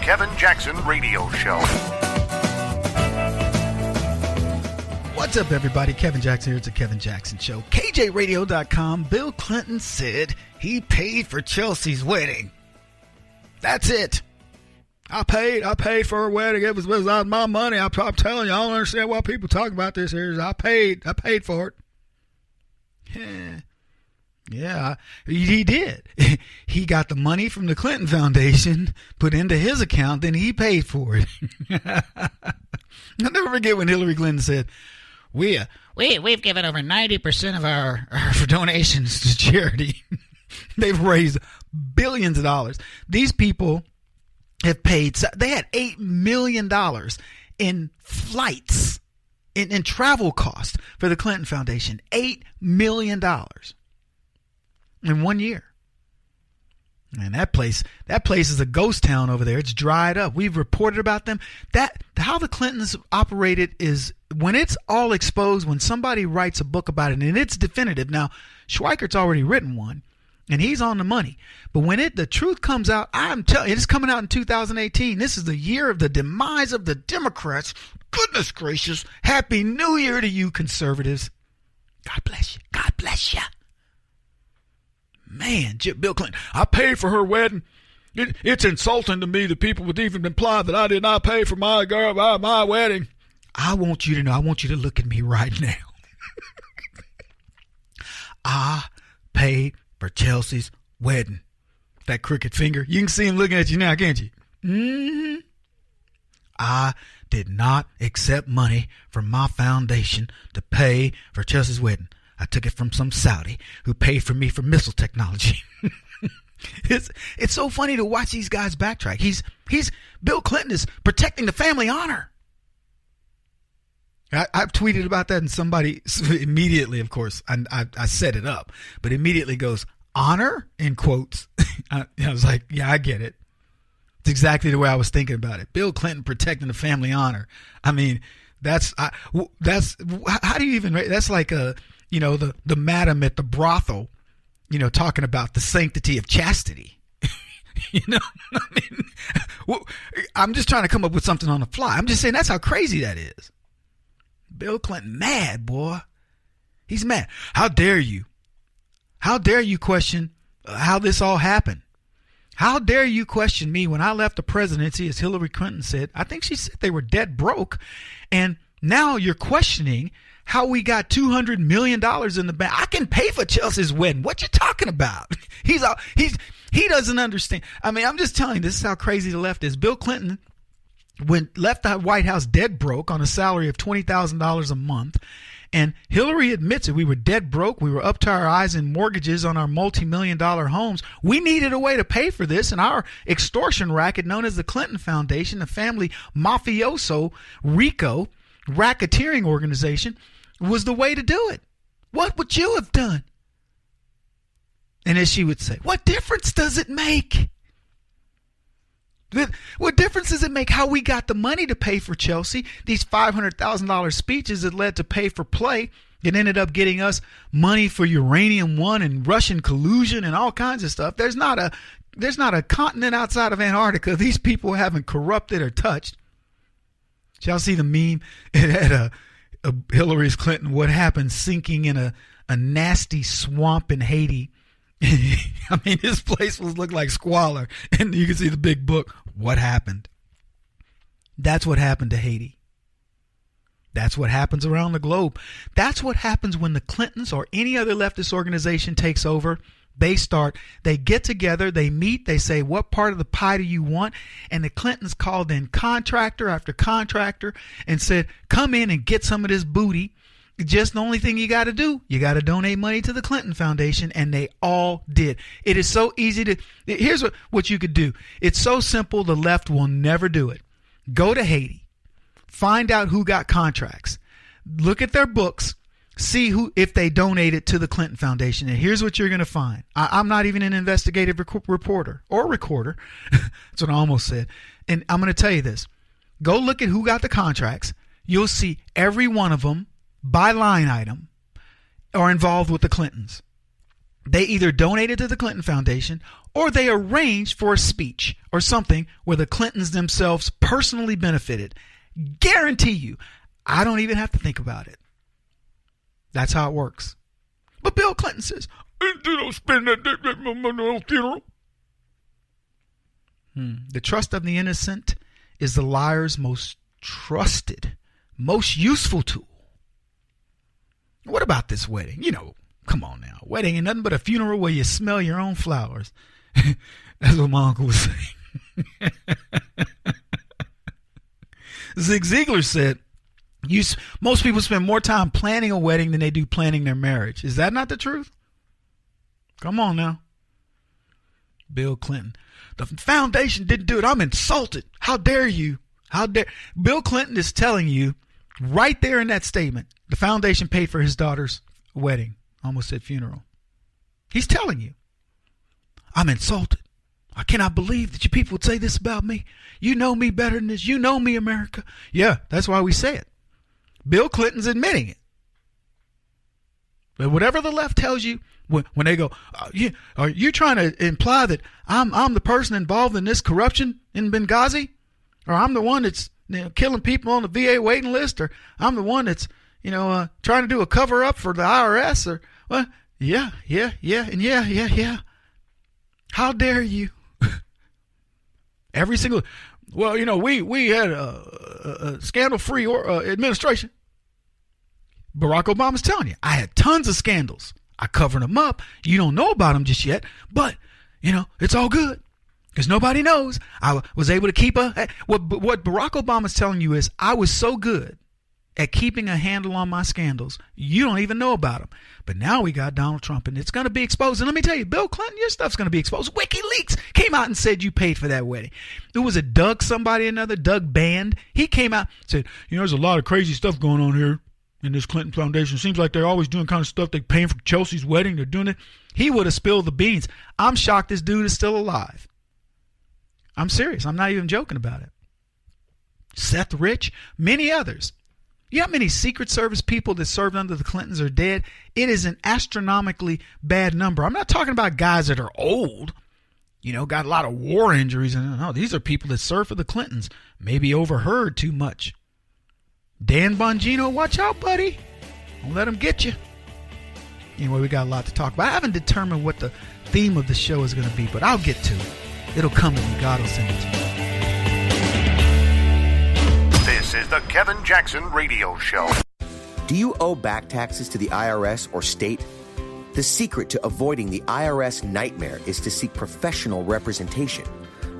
Kevin Jackson Radio Show. What's up, everybody? Kevin Jackson here. It's a Kevin Jackson Show. kjradio.com. Bill Clinton said he paid for Chelsea's wedding. That's it. I paid for her wedding. It was out my money. I'm telling you, I don't understand why people talk about this here. I paid for it. Yeah, he did. He got the money from the Clinton Foundation, put into his account, then he paid for it. I'll never forget when Hillary Clinton said, we've given over 90% of our donations to charity. They've raised billions of dollars. These people have paid, they had $8 million in flights, in travel costs for the Clinton Foundation. $8 million in 1 year. And that place is a ghost town over there. It's dried up. We've reported about them. How the Clintons operated is when it's all exposed, when somebody writes a book about it and it's definitive. Now, Schweikert's already written one and he's on the money. But when the truth comes out, I'm telling you, it's coming out in 2018. This is the year of the demise of the Democrats. Goodness gracious. Happy New Year to you, conservatives. God bless you. God bless you. Man, Bill Clinton, I paid for her wedding. It's insulting to me that people would even imply that I did not pay for my wedding. I want you to know, I want you to look at me right now. I paid for Chelsea's wedding. That crooked finger. You can see him looking at you now, can't you? Mm-hmm. I did not accept money from my foundation to pay for Chelsea's wedding. I took it from some Saudi who paid for me for missile technology. It's so funny to watch these guys backtrack. Bill Clinton is protecting the family honor. I've tweeted about that and somebody immediately, of course, I set it up, but immediately goes, honor, in quotes. I was like, yeah, I get it. It's exactly the way I was thinking about it. Bill Clinton protecting the family honor. I mean, that's how do you even, that's like the madam at the brothel, talking about the sanctity of chastity. I mean, I'm just trying to come up with something on the fly. I'm just saying that's how crazy that is. Bill Clinton, mad, boy. He's mad. How dare you? How dare you question how this all happened? How dare you question me when I left the presidency, as Hillary Clinton said? I think she said they were dead broke. And now you're questioning how we got $200 million in the bank. I can pay for Chelsea's wedding. What you talking about? He doesn't understand. I mean, I'm just telling you, this is how crazy the left is. Bill Clinton left the White House dead broke on a salary of $20,000 a month. And Hillary admits it. We were dead broke. We were up to our eyes in mortgages on our multi-million-dollar homes. We needed a way to pay for this. And our extortion racket, known as the Clinton Foundation, the family mafioso RICO racketeering organization, was the way to do it. What would you have done? And as she would say, what difference does it make? What difference does it make how we got the money to pay for Chelsea? These $500,000 speeches that led to pay for play that ended up getting us money for Uranium One and Russian collusion and all kinds of stuff. There's not a continent outside of Antarctica these people haven't corrupted or touched. Y'all see the meme? It had a Hillary's Clinton, what happened, sinking in a nasty swamp in Haiti. I mean, his place looked like squalor. And you can see the big book, What Happened? That's what happened to Haiti. That's what happens around the globe. That's what happens when the Clintons or any other leftist organization takes over. They get together, they meet, they say, what part of the pie do you want? And the Clintons called in contractor after contractor and said, come in and get some of this booty. Just the only thing you got to do, you got to donate money to the Clinton Foundation, and they all did. It is so easy here's what you could do. It's so simple, the left will never do it. Go to Haiti, find out who got contracts, look at their books, see if they donated to the Clinton Foundation, and here's what you're going to find. I'm not even an investigative reporter or recorder. That's what I almost said. And I'm going to tell you this. Go look at who got the contracts. You'll see every one of them by line item are involved with the Clintons. They either donated to the Clinton Foundation or they arranged for a speech or something where the Clintons themselves personally benefited. Guarantee you, I don't even have to think about it. That's how it works. But Bill Clinton says, "They don't spend that money on funeral." The trust of the innocent is the liar's most trusted, most useful tool. What about this wedding? Come on now. Wedding ain't nothing but a funeral where you smell your own flowers. That's what my uncle was saying. Zig Ziglar said, most people spend more time planning a wedding than they do planning their marriage. Is that not the truth? Come on now. Bill Clinton. The foundation didn't do it. I'm insulted. How dare you? How dare? Bill Clinton is telling you right there in that statement, the foundation paid for his daughter's wedding. Almost said funeral. He's telling you, I'm insulted. I cannot believe that you people would say this about me. You know me better than this. You know me, America. Yeah, that's why we say it. Bill Clinton's admitting it. But whatever the left tells you, when they go, are you trying to imply that I'm the person involved in this corruption in Benghazi? Or I'm the one that's killing people on the VA waiting list? Or I'm the one that's trying to do a cover up for the IRS? Or well, yeah. How dare you? Every single, we had a scandal-free administration. Barack Obama's telling you, I had tons of scandals. I covered them up. You don't know about them just yet, but it's all good because nobody knows. I was able to keep what Barack Obama's telling you is I was so good at keeping a handle on my scandals. You don't even know about them. But now we got Donald Trump, and it's going to be exposed. And let me tell you, Bill Clinton, your stuff's going to be exposed. WikiLeaks came out and said you paid for that wedding. There was a Doug Band. He came out and said, there's a lot of crazy stuff going on here in this Clinton Foundation. Seems like they're always doing kind of stuff. They're paying for Chelsea's wedding. They're doing it. He would have spilled the beans. I'm shocked this dude is still alive. I'm serious. I'm not even joking about it. Seth Rich, many others. You know how many Secret Service people that served under the Clintons are dead? It is an astronomically bad number. I'm not talking about guys that are old, got a lot of war injuries. No, these are people that served for the Clintons. Maybe overheard too much. Dan Bongino, watch out, buddy. Don't let him get you. Anyway, we got a lot to talk about. I haven't determined what the theme of the show is going to be, but I'll get to it. It'll come to me. God will send it to you. This is the Kevin Jackson Radio Show. Do you owe back taxes to the IRS or state? The secret to avoiding the IRS nightmare is to seek professional representation.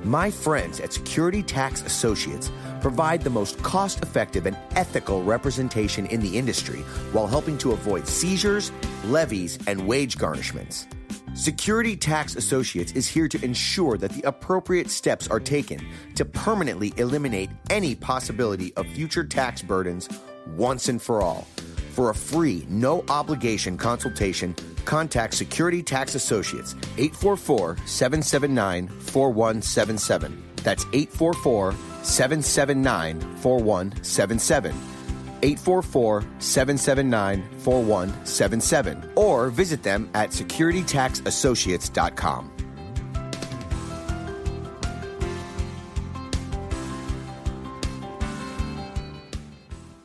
My friends at Security Tax Associates provide the most cost-effective and ethical representation in the industry while helping to avoid seizures, levies, and wage garnishments. Security Tax Associates is here to ensure that the appropriate steps are taken to permanently eliminate any possibility of future tax burdens once and for all. For a free, no-obligation consultation, contact Security Tax Associates, 844-779-4177. That's 844-779-4177. 844-779-4177. Or visit them at securitytaxassociates.com.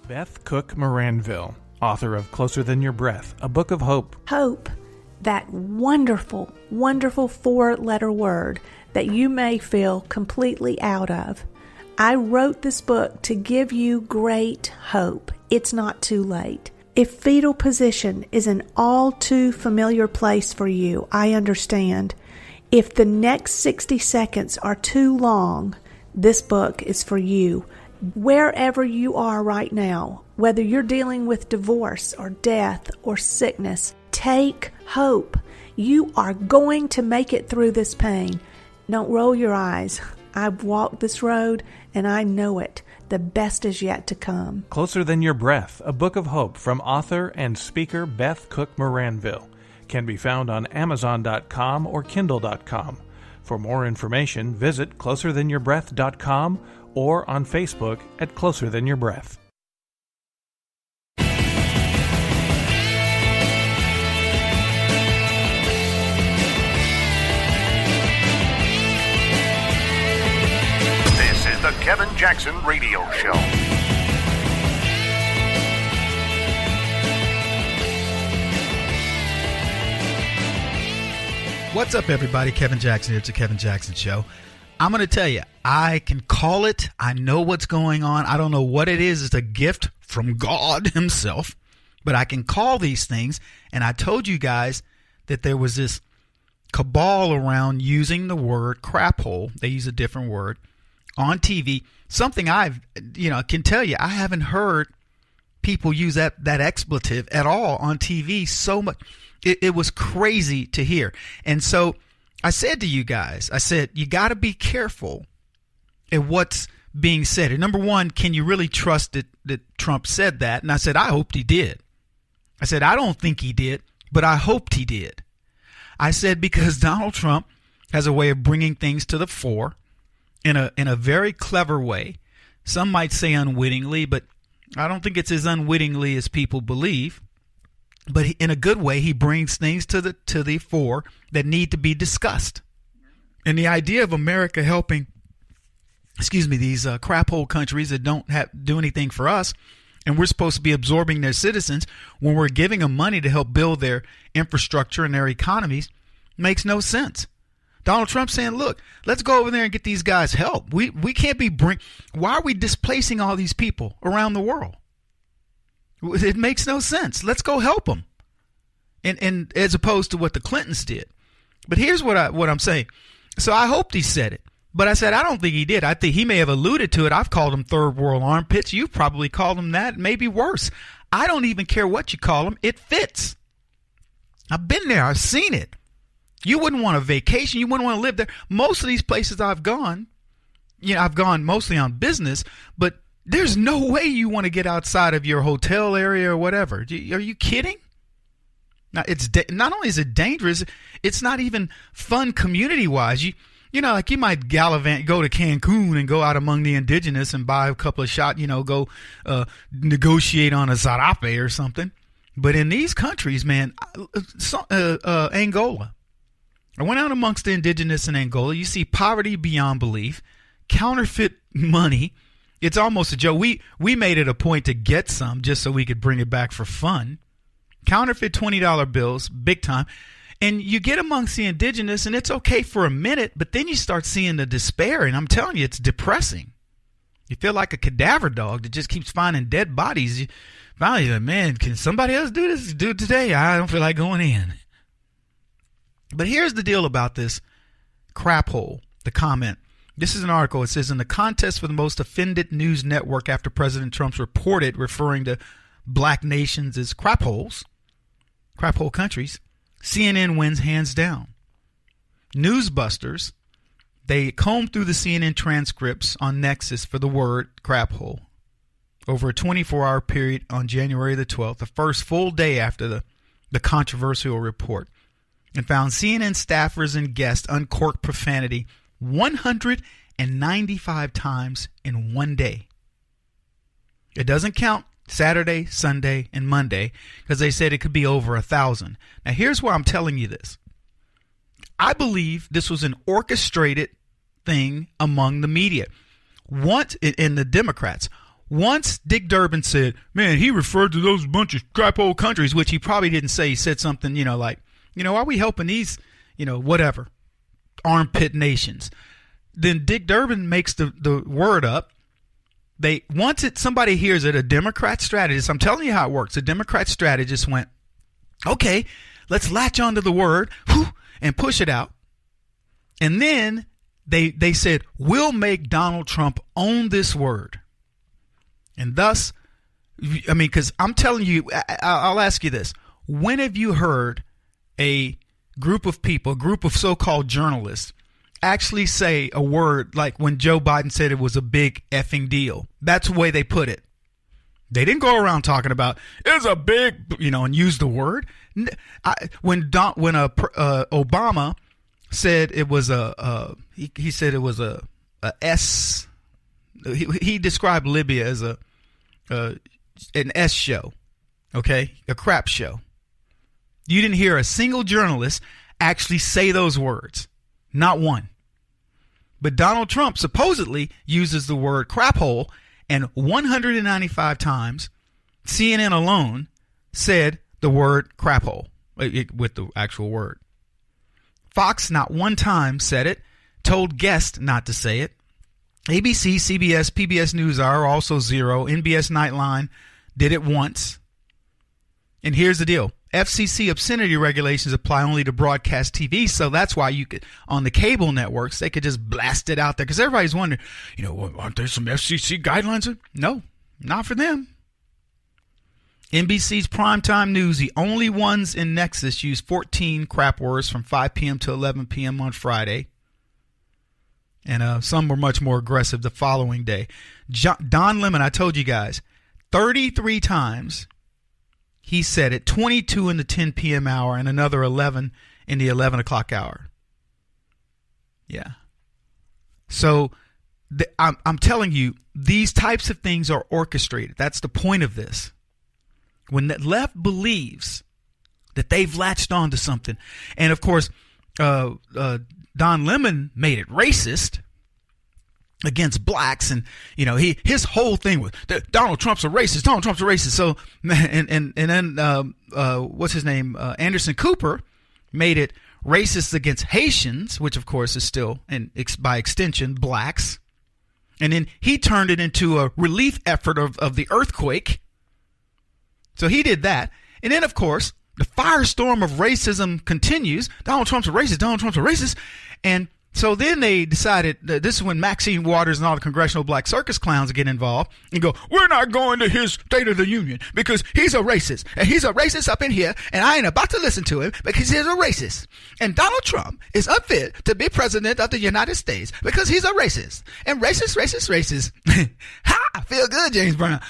Beth Cook Moranville, author of Closer Than Your Breath, a book of hope. Hope, that wonderful, wonderful 4-letter word that you may feel completely out of. I wrote this book to give you great hope. It's not too late. If fetal position is an all too familiar place for you, I understand. If the next 60 seconds are too long, this book is for you. Wherever you are right now, whether you're dealing with divorce or death or sickness, take hope. You are going to make it through this pain. Don't roll your eyes. I've walked this road and I know it. The best is yet to come. Closer Than Your Breath, a book of hope from author and speaker Beth Cook Moranville. Can be found on Amazon.com or Kindle.com. For more information, visit closerthanyourBreath.com or on Facebook at Closer Than Your Breath. Jackson Radio Show. What's up, everybody? Kevin Jackson here. It's the Kevin Jackson Show. I'm going to tell you, I can call it. I know what's going on. I don't know what it is. It's a gift from God himself. But I can call these things. And I told you guys that there was this cabal around using the word crap hole. They use a different word on TV. Something can tell you, I haven't heard people use that expletive at all on TV so much. It was crazy to hear. And so I said to you guys, you got to be careful at what's being said. And number one, can you really trust that Trump said that? And I said, I hoped he did. I said, I don't think he did, but I hoped he did. I said, because Donald Trump has a way of bringing things to the fore in a very clever way. Some might say unwittingly, but I don't think it's as unwittingly as people believe. But in a good way, he brings things to the fore that need to be discussed. And the idea of America helping, these crap hole countries that don't do anything for us, and we're supposed to be absorbing their citizens when we're giving them money to help build their infrastructure and their economies, makes no sense. Donald Trump saying, look, let's go over there and get these guys help. We can't be why are we displacing all these people around the world? It makes no sense. Let's go help them. And as opposed to what the Clintons did. But here's what I'm saying. So I hoped he said it. But I said, I don't think he did. I think he may have alluded to it. I've called them third world armpits. You probably called them that, maybe worse. I don't even care what you call them. It fits. I've been there. I've seen it. You wouldn't want a vacation. You wouldn't want to live there. Most of these places I've gone, I've gone mostly on business, but there's no way you want to get outside of your hotel area or whatever. Are you kidding? Now, not only is it dangerous, it's not even fun community-wise. You might gallivant, go to Cancun and go out among the indigenous and buy a couple of shots, go negotiate on a zarape or something. But in these countries, man, Angola. I went out amongst the indigenous in Angola. You see poverty beyond belief, counterfeit money. It's almost a joke. We made it a point to get some just so we could bring it back for fun. Counterfeit $20 bills, big time. And you get amongst the indigenous, and it's okay for a minute, but then you start seeing the despair, and I'm telling you, it's depressing. You feel like a cadaver dog that just keeps finding dead bodies. Finally, you're like, man, can somebody else do this? Do it today. I don't feel like going in. But here's the deal about this crap hole, the comment. This is an article. It says, in the contest for the most offended news network after President Trump's reported referring to black nations as crap holes, crap hole countries, CNN wins hands down. Newsbusters, they combed through the CNN transcripts on Nexus for the word crap hole over a 24-hour period on January the 12th, the first full day after the controversial report, and found CNN staffers and guests uncork profanity 195 times in one day. It doesn't count Saturday, Sunday, and Monday because they said it could be over 1,000. Now, here's why I'm telling you this. I believe this was an orchestrated thing among the media. Once, in the Democrats, once Dick Durbin said, man, he referred to those bunch of crap old countries, which he probably didn't say. He said something, like, are we helping these, whatever, armpit nations? Then Dick Durbin makes the word up. Somebody hears it, a Democrat strategist, I'm telling you how it works. A Democrat strategist went, okay, let's latch onto the word and push it out. And then they said, we'll make Donald Trump own this word. And thus, because I'm telling you, I'll ask you this. When have you heard a group of people, a group of so-called journalists, actually say a word like when Joe Biden said it was a big effing deal? That's the way they put it. They didn't go around talking about it's a big, and use the word. When Obama said it was he said it was a S. He described Libya as an S show, okay, a crap show. You didn't hear a single journalist actually say those words, not one. But Donald Trump supposedly uses the word crap hole, and 195 times CNN alone said the word crap hole with the actual word. Fox not one time said it, told guests not to say it. ABC, CBS, PBS NewsHour also zero. NBS Nightline did it once. And here's the deal. FCC obscenity regulations apply only to broadcast TV, so that's why you could, on the cable networks, they could just blast it out there. Because everybody's wondering, aren't there some FCC guidelines? No, not for them. NBC's primetime news, the only ones in Nexus, use 14 crap words from 5 p.m. to 11 p.m. on Friday. And some were much more aggressive the following day. Don Lemon, I told you guys, 33 times he said it, 22 in the 10 p.m. hour and another 11 in the 11 o'clock hour. Yeah. So I'm telling you, these types of things are orchestrated. That's the point of this. When the left believes that they've latched onto something, and of course, Don Lemon made it racist against blacks, and his whole thing was that Donald Trump's a racist. Donald Trump's a racist. So and then what's his name? Anderson Cooper made it racist against Haitians, which of course is still, and by extension, blacks. And then he turned it into a relief effort of the earthquake. So he did that. And then of course the firestorm of racism continues. Donald Trump's a racist. Donald Trump's a racist. And so then they decided that this is when Maxine Waters and all the congressional black circus clowns get involved and go, we're not going to his State of the Union because he's a racist. And he's a racist up in here, and I ain't about to listen to him because he's a racist. And Donald Trump is unfit to be president of the United States because he's a racist. And racist. Ha! Feel good, James Brown.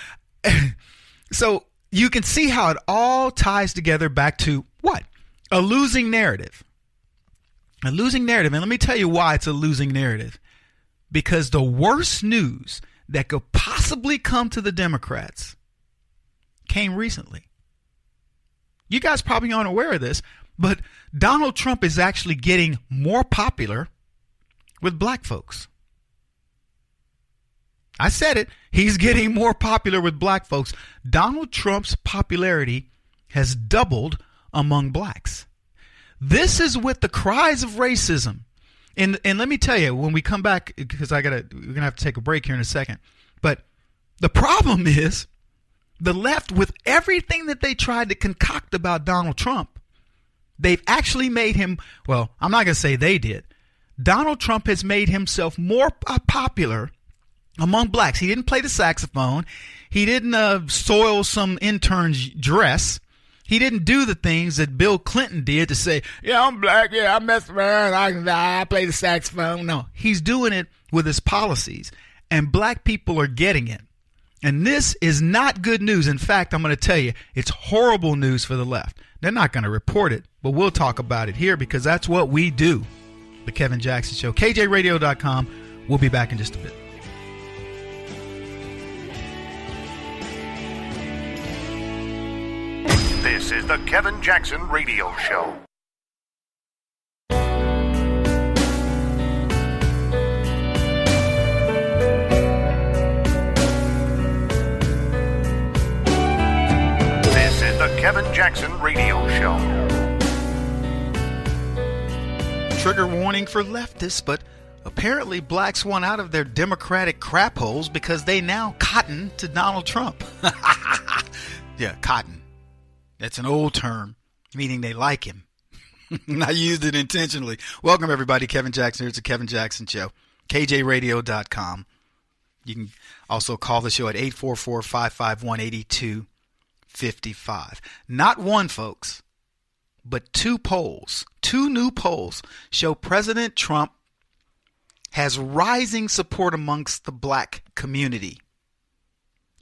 So you can see how it all ties together back to what? A losing narrative. A losing narrative. And let me tell you why it's a losing narrative. Because the worst news that could possibly come to the Democrats came recently. You guys probably aren't aware of this, but Donald Trump is actually getting more popular with black folks. I said it. He's getting more popular with black folks. Donald Trump's popularity has doubled among blacks. This is with the cries of racism. And let me tell you, when we come back, because we're going to have to take a break here in a second. But the problem is the left, with everything that they tried to concoct about Donald Trump, they've actually made him, well, I'm not going to say they did. Donald Trump has made himself more popular among blacks. He didn't play the saxophone. He didn't soil some intern's dress. He didn't do the things that Bill Clinton did to say, yeah, I'm black, yeah, I mess around, I play the saxophone. No, he's doing it with his policies, and black people are getting it. And this is not good news. In fact, I'm going to tell you, it's horrible news for the left. They're not going to report it, but we'll talk about it here because that's what we do. The Kevin Jackson Show, kjradio.com. We'll be back in just a bit. This is the Kevin Jackson Radio Show. This is the Kevin Jackson Radio Show. Trigger warning for leftists, but apparently blacks want out of their Democratic crap holes because they now cotton to Donald Trump. Yeah, cotton. That's an old term, meaning they like him. I used it intentionally. Welcome, everybody. Kevin Jackson here. It's the Kevin Jackson Show. kjradio.com. You can also call the show at 844-551-8255. Not one, folks, but two new polls show President Trump has rising support amongst the black community.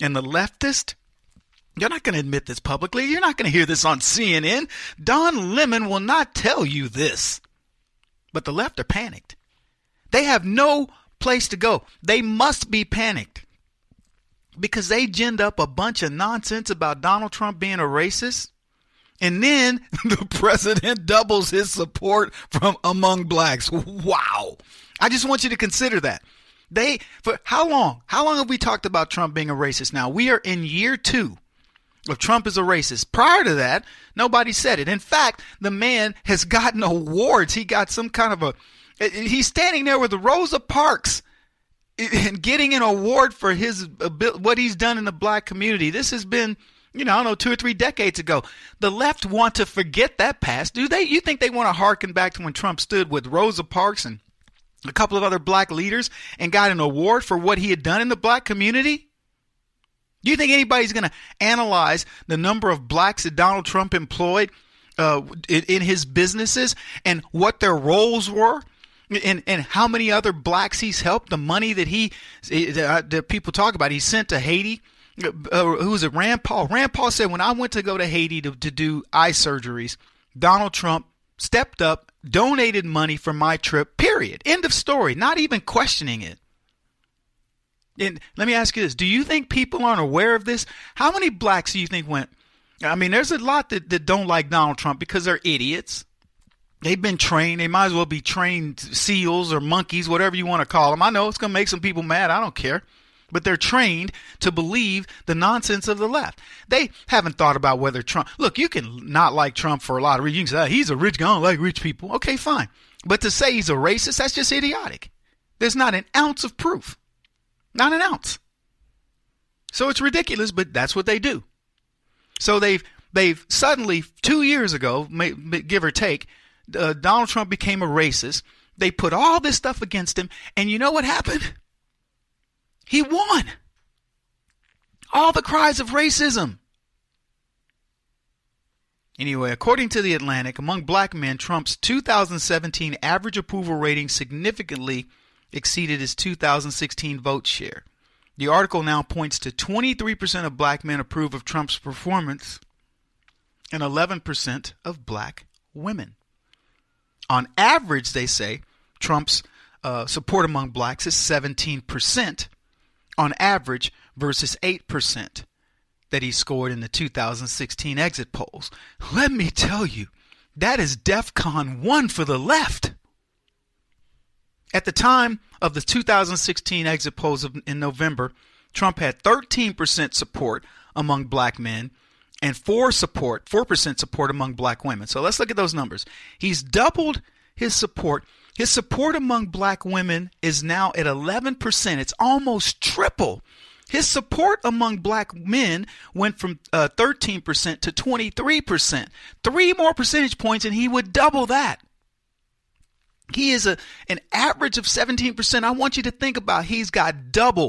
And the leftist, you're not going to admit this publicly. You're not going to hear this on CNN. Don Lemon will not tell you this. But the left are panicked. They have no place to go. They must be panicked because they ginned up a bunch of nonsense about Donald Trump being a racist. And then the president doubles his support from among blacks. Wow. I just want you to consider that. For how long? How long have we talked about Trump being a racist now? We are in year 2 of Trump is a racist. Prior to that, nobody said it. In fact, the man has gotten awards. He got some kind of he's standing there with Rosa Parks and getting an award for what he's done in the black community. This has been, I don't know, 2 or 3 decades ago. The left want to forget that past. Do they? You think they want to harken back to when Trump stood with Rosa Parks and a couple of other black leaders and got an award for what he had done in the black community? Do you think anybody's going to analyze the number of blacks that Donald Trump employed in his businesses and what their roles were? And how many other blacks he's helped, the money that people talk about, he sent to Haiti. Who was it? Rand Paul. Rand Paul said, when I went to go to Haiti to do eye surgeries, Donald Trump stepped up, donated money for my trip, period. End of story. Not even questioning it. And let me ask you this. Do you think people aren't aware of this? How many blacks do you think went? I mean, there's a lot that don't like Donald Trump because they're idiots. They've been trained. They might as well be trained seals or monkeys, whatever you want to call them. I know it's going to make some people mad. I don't care. But they're trained to believe the nonsense of the left. They haven't thought about whether Trump... Look, you can not like Trump for a lot of reasons. You can say, he's a rich guy. I don't like rich people. Okay, fine. But to say he's a racist, that's just idiotic. There's not an ounce of proof. Not an ounce. So it's ridiculous, but that's what they do. So they've suddenly, 2 years ago, give or take, Donald Trump became a racist. They put all this stuff against him, and you know what happened? He won. All the cries of racism. Anyway, according to The Atlantic, among black men, Trump's 2017 average approval rating significantly exceeded his 2016 vote share. The article now points to 23% of black men approve of Trump's performance and 11% of black women. On average, they say, Trump's support among blacks is 17% on average versus 8% that he scored in the 2016 exit polls. Let me tell you, that is DEFCON 1 for the left. At the time of the 2016 exit polls in November, Trump had 13% support among black men and 4% support among black women. So let's look at those numbers. He's doubled his support. His support among black women is now at 11%. It's almost triple. His support among black men went from 13% to 23%. 3 more percentage points and he would double that. He is an average of 17%. I want you to think about he's got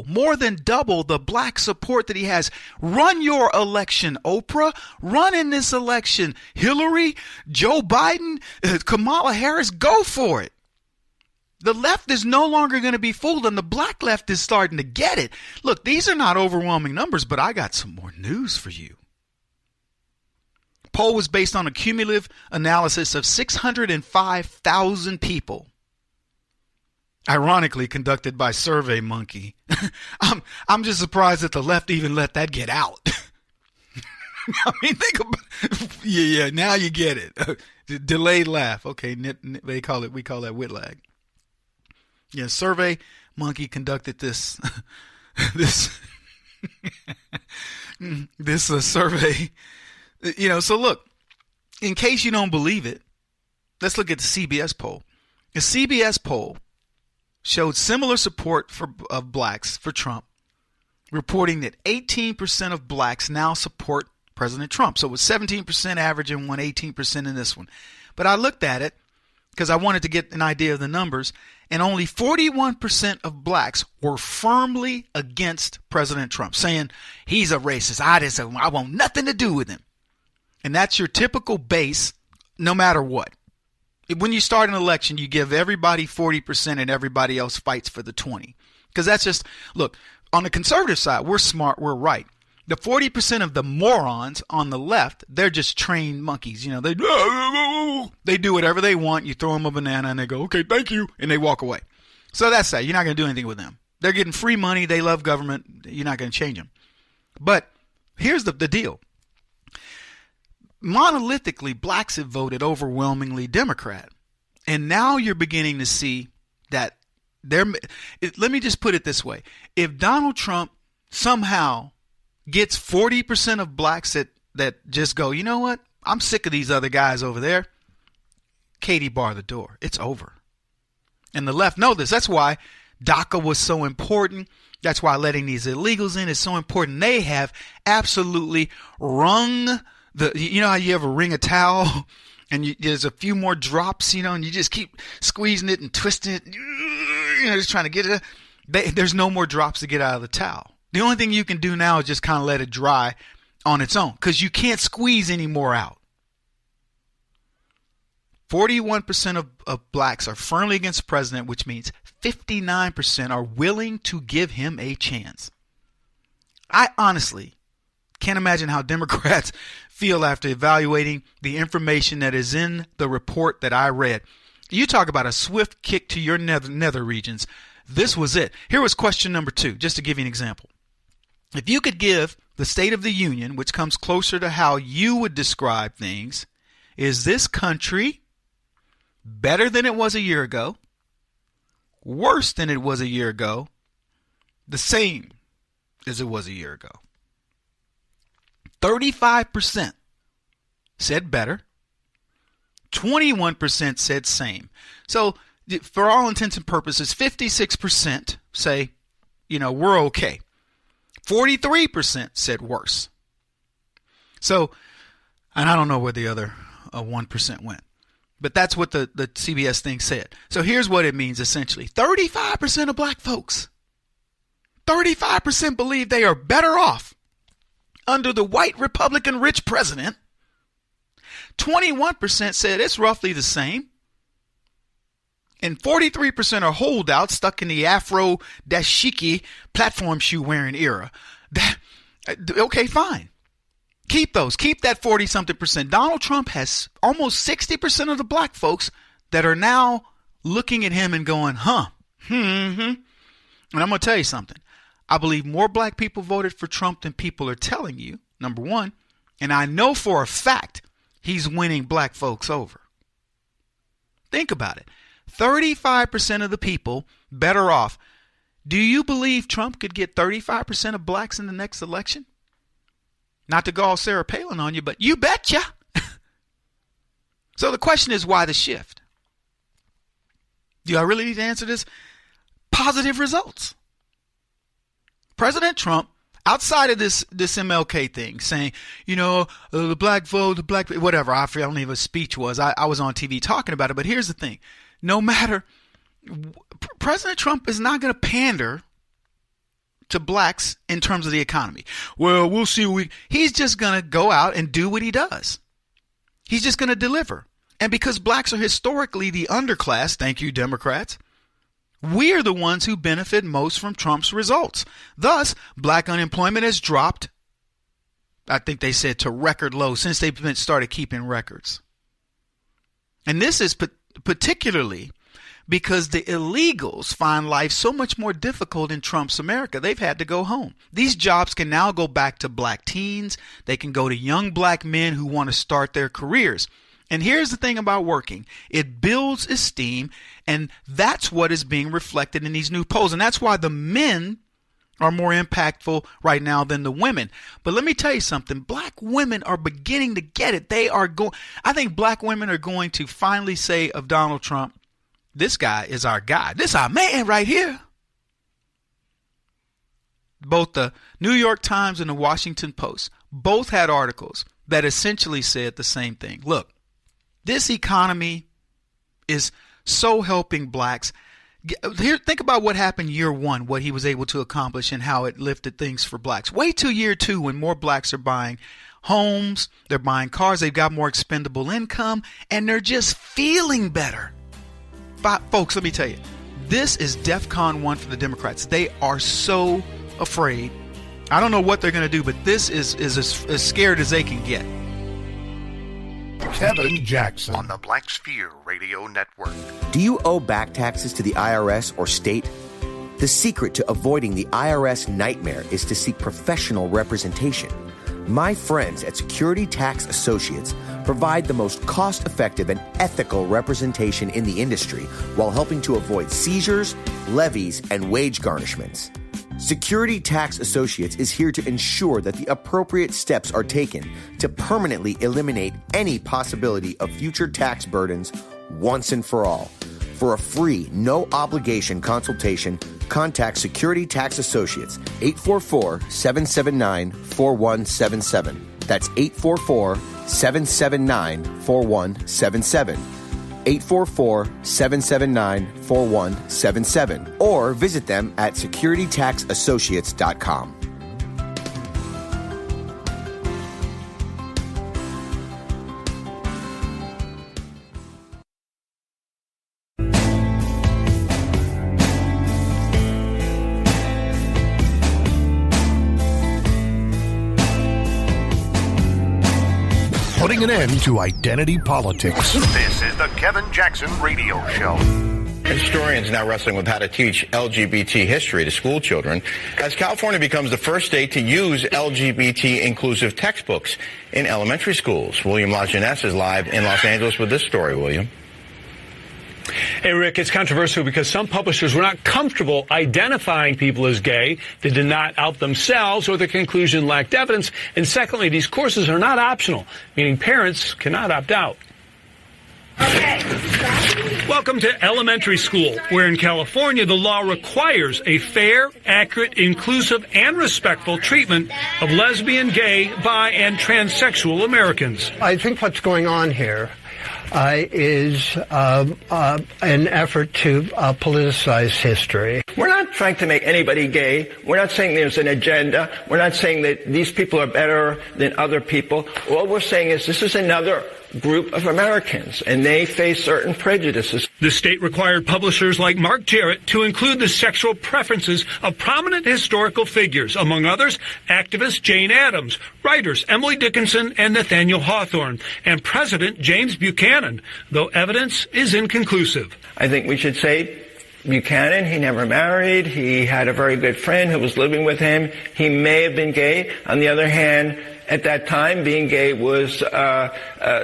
more than double the black support that he has. Run your election, Oprah. Run in this election, Hillary, Joe Biden, Kamala Harris. Go for it. The left is no longer going to be fooled, and the black left is starting to get it. Look, these are not overwhelming numbers, but I got some more news for you. Poll was based on a cumulative analysis of 605,000 people. Ironically conducted by SurveyMonkey. I'm just surprised that the left even let that get out. I mean, think about yeah, now you get it. Delayed laugh. Okay, we call that Whitlag. Yeah, SurveyMonkey conducted this survey. So look, in case you don't believe it, let's look at the CBS poll. The CBS poll showed similar support of blacks for Trump, reporting that 18% of blacks now support President Trump. So it was 17% average and 18% in this one. But I looked at it because I wanted to get an idea of the numbers, and only 41% of blacks were firmly against President Trump, saying he's a racist. I want nothing to do with him. And that's your typical base, no matter what. When you start an election, you give everybody 40% and everybody else fights for the 20. Because that's just, look, on the conservative side, we're smart, we're right. The 40% of the morons on the left, they're just trained monkeys. They do whatever they want. You throw them a banana and they go, okay, thank you. And they walk away. So that's that. You're not going to do anything with them. They're getting free money. They love government. You're not going to change them. But here's the deal. Monolithically, blacks have voted overwhelmingly Democrat. And now you're beginning to see that let me just put it this way. If Donald Trump somehow gets 40% of blacks that just go, you know what? I'm sick of these other guys over there. Katie bar the door. It's over. And the left know this. That's why DACA was so important. That's why letting these illegals in is so important. They have absolutely wrung you know how you ever wring a towel and there's a few more drops, and you just keep squeezing it and twisting it, just trying to get it. There's no more drops to get out of the towel. The only thing you can do now is just kind of let it dry on its own because you can't squeeze any more out. 41% of blacks are firmly against the president, which means 59% are willing to give him a chance. I honestly can't imagine how Democrats feel after evaluating the information that is in the report that I read. You talk about a swift kick to your nether regions. This was it. Here was question number 2, just to give you an example. If you could give the State of the Union, which comes closer to how you would describe things, is this country better than it was a year ago, worse than it was a year ago, the same as it was a year ago? 35% said better. 21% said same. So for all intents and purposes, 56% say, we're okay. 43% said worse. So, and I don't know where the other 1% went. But that's what the CBS thing said. So here's what it means essentially. 35% of black folks, 35% believe they are better off under the white Republican rich president. 21% said it's roughly the same. And 43% are holdouts stuck in the Afro dashiki platform shoe wearing era. Okay, fine. Keep those. Keep that 40-something%. Donald Trump has almost 60% of the black folks that are now looking at him and going, And I'm going to tell you something. I believe more black people voted for Trump than people are telling you, number one. And I know for a fact he's winning black folks over. Think about it. 35% of the people better off. Do you believe Trump could get 35% of blacks in the next election? Not to gall Sarah Palin on you, but you betcha. So the question is, why the shift? Do I really need to answer this? Positive results. President Trump, outside of this MLK thing, saying, the black vote, the black, whatever, I don't even know what speech was. I was on TV talking about it, but here's the thing. No matter, President Trump is not going to pander to blacks in terms of the economy. Well, we'll see. He's just going to go out and do what he does. He's just going to deliver. And because blacks are historically the underclass, thank you, Democrats, we are the ones who benefit most from Trump's results. Thus, black unemployment has dropped, I think they said, to record low since they've started keeping records. And this is particularly because the illegals find life so much more difficult in Trump's America. They've had to go home. These jobs can now go back to black teens. They can go to young black men who want to start their careers. And here's the thing about working. It builds esteem, and that's what is being reflected in these new polls. And that's why the men are more impactful right now than the women. But let me tell you something. Black women are beginning to get it. I think black women are going to finally say of Donald Trump, this guy is our guy. This is our man right here. Both the New York Times and the Washington Post both had articles that essentially said the same thing. Look, this economy is so helping blacks. Here, think about what happened year one, what he was able to accomplish and how it lifted things for blacks. Wait till year 2 when more blacks are buying homes, they're buying cars, they've got more expendable income, and they're just feeling better. Folks, let me tell you, this is DEFCON 1 for the Democrats. They are so afraid. I don't know what they're going to do, but this is as scared as they can get. Kevin Jackson on the Black Sphere Radio Network. Do you owe back taxes to the IRS or state? The secret to avoiding the IRS nightmare is to seek professional representation. My friends at Security Tax Associates provide the most cost-effective and ethical representation in the industry while helping to avoid seizures, levies, and wage garnishments. Security Tax Associates is here to ensure that the appropriate steps are taken to permanently eliminate any possibility of future tax burdens once and for all. For a free, no-obligation consultation, contact Security Tax Associates, 844-779-4177. That's 844-779-4177. 844-779-4177. Or visit them at securitytaxassociates.com. Putting an end to identity politics. This is the Kevin Jackson Radio Show. Historians now wrestling with how to teach LGBT history to school children as California becomes the first state to use LGBT inclusive textbooks in elementary schools. William LaJeunesse is live in Los Angeles with this story. William. Hey, Rick, it's controversial because some publishers were not comfortable identifying people as gay. They did not out themselves, or the conclusion lacked evidence. And secondly, these courses are not optional, meaning parents cannot opt out. Okay. Welcome to elementary school, where in California the law requires a fair, accurate, inclusive, and respectful treatment of lesbian, gay, bi, and transsexual Americans. I think what's going on here is an effort to politicize history. We're not trying to make anybody gay. We're not saying there's an agenda. We're not saying that these people are better than other people. All we're saying is this is another group of Americans, and they face certain prejudices. The state required publishers like Mark Jarrett to include the sexual preferences of prominent historical figures, among others, activist Jane Addams, writers Emily Dickinson and Nathaniel Hawthorne, and President James Buchanan, though evidence is inconclusive. I think we should say Buchanan, he never married. He had a very good friend who was living with him. He may have been gay. On the other hand, at that time, being gay was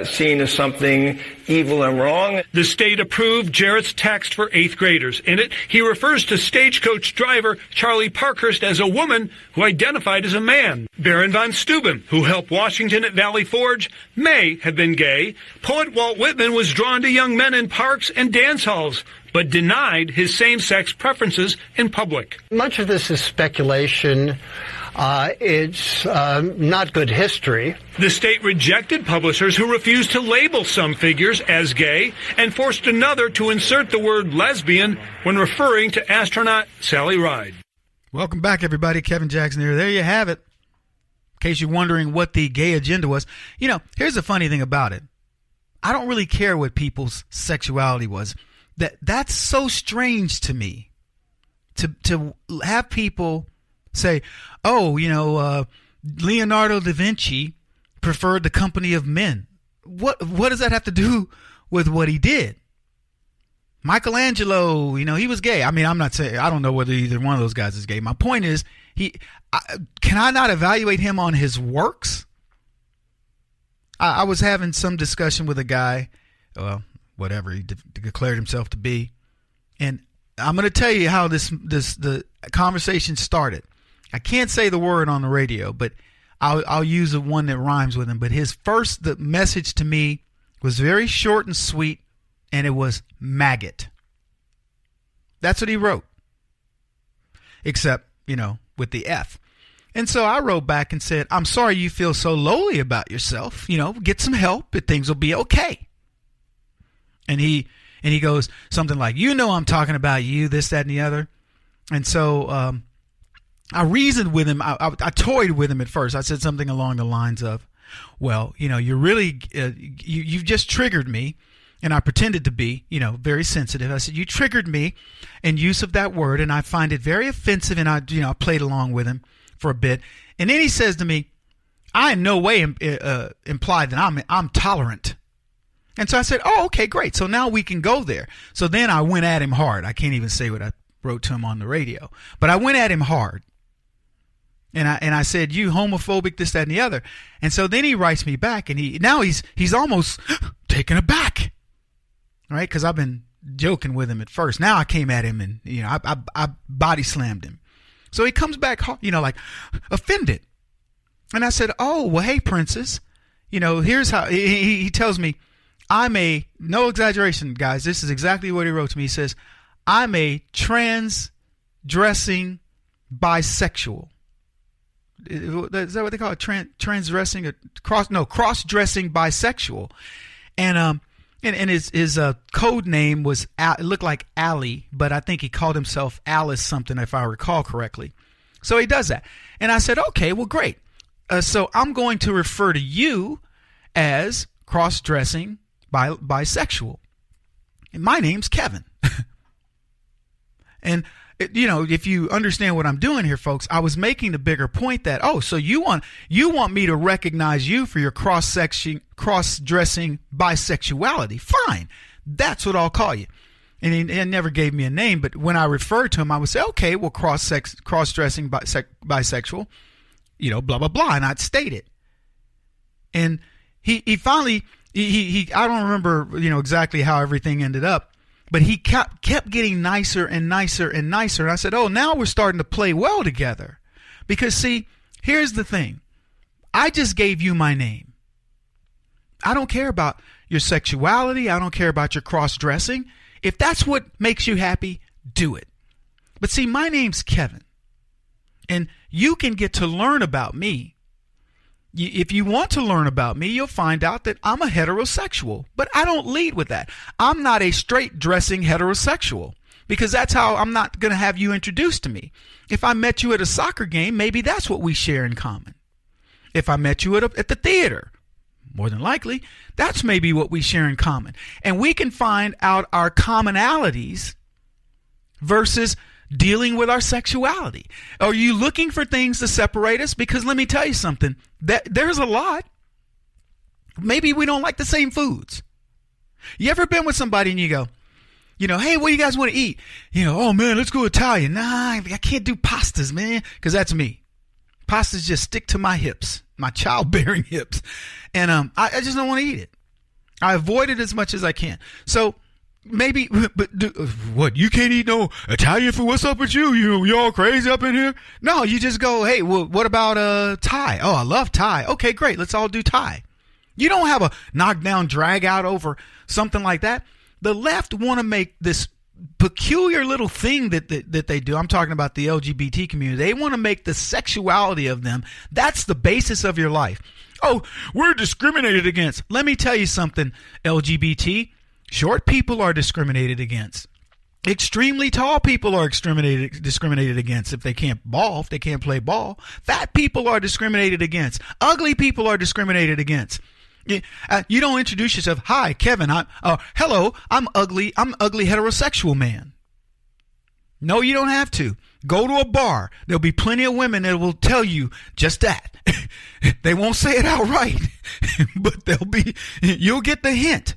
seen as something evil and wrong. The state approved Jarrett's text for 8th graders. In it, he refers to stagecoach driver Charlie Parkhurst as a woman who identified as a man. Baron von Steuben, who helped Washington at Valley Forge, may have been gay. Poet Walt Whitman was drawn to young men in parks and dance halls, but denied his same-sex preferences in public. Much of this is speculation. It's not good history. The state rejected publishers who refused to label some figures as gay and forced another to insert the word lesbian when referring to astronaut Sally Ride. Welcome back, everybody. Kevin Jackson here. There you have it. In case you're wondering what the gay agenda was. You know, here's the funny thing about it. I don't really care what people's sexuality was. That's so strange to me. To have people say, oh, Leonardo da Vinci preferred the company of men. What does that have to do with what he did? Michelangelo, he was gay. I mean, I'm not saying, I don't know whether either one of those guys is gay. My point is, can I not evaluate him on his works? I was having some discussion with a guy, whatever he declared himself to be, and I'm going to tell you how the conversation started. I can't say the word on the radio, but I'll use the one that rhymes with him. But the message to me was very short and sweet, and it was maggot. That's what he wrote, except, with the F. And so I wrote back and said, I'm sorry you feel so lowly about yourself. Get some help and things will be okay. And he goes something like, I'm talking about you, this, that, and the other. And so I reasoned with him. I toyed with him at first. I said something along the lines of, well, you're really, you've just triggered me. And I pretended to be, very sensitive. I said, you triggered me in use of that word, and I find it very offensive. And I played along with him for a bit. And then he says to me, I in no way implied that I'm tolerant. And so I said, oh, okay, great. So now we can go there. So then I went at him hard. I can't even say what I wrote to him on the radio, but I went at him hard. And I said, you homophobic, this, that, and the other. And so then he writes me back, and he's almost taken aback, right? Because I've been joking with him at first. Now I came at him and, I body slammed him. So he comes back, like offended. And I said, oh, well, hey, princess, here's how he tells me, no exaggeration, guys. This is exactly what he wrote to me. He says, I'm a trans-dressing bisexual. Is that what they call it? Cross-dressing bisexual. And his code name was, it looked like Allie, but I think he called himself Alice something, if I recall correctly. So he does that. And I said, okay, well, great. So I'm going to refer to you as cross-dressing bisexual. And my name's Kevin. And if you understand what I'm doing here, folks, I was making the bigger point that, so you want me to recognize you for your cross-dressing bisexuality. Fine. That's what I'll call you. And he never gave me a name, but when I referred to him, I would say, okay, well, cross-dressing bisexual, blah, blah, blah, and I'd state it. And he finally, I don't remember, exactly how everything ended up, but he kept getting nicer and nicer and nicer. And I said, now we're starting to play well together. Because, see, here's the thing. I just gave you my name. I don't care about your sexuality. I don't care about your cross-dressing. If that's what makes you happy, do it. But see, my name's Kevin. And you can get to learn about me. If you want to learn about me, you'll find out that I'm a heterosexual, but I don't lead with that. I'm not a straight dressing heterosexual, because that's how I'm not going to have you introduced to me. If I met you at a soccer game, maybe that's what we share in common. If I met you at the theater, more than likely, that's maybe what we share in common. And we can find out our commonalities versus dealing with our sexuality. Are you looking for things to separate us? Because let me tell you something, there's a lot. Maybe we don't like the same foods. You ever been with somebody and you go, hey, what do you guys want to eat? Oh man, let's go Italian. Nah, I can't do pastas, man, because that's me. Pastas just stick to my hips, my childbearing hips. And I just don't want to eat it. I avoid it as much as I can. So maybe, but what? You can't eat no Italian food? What's up with you? You all crazy up in here? No, you just go, hey, well, what about Thai? Oh, I love Thai. Okay, great. Let's all do Thai. You don't have a knockdown drag out over something like that. The left want to make this peculiar little thing that they do. I'm talking about the LGBT community. They want to make the sexuality of them. That's the basis of your life. Oh, we're discriminated against. Let me tell you something, LGBT. Short people are discriminated against. Extremely tall people are discriminated against if they can't play ball. Fat people are discriminated against. Ugly people are discriminated against. You don't introduce yourself. Hi, Kevin. Hello, I'm ugly heterosexual man. No, you don't have to. Go to a bar. There'll be plenty of women that will tell you just that. They won't say it outright, but you'll get the hint.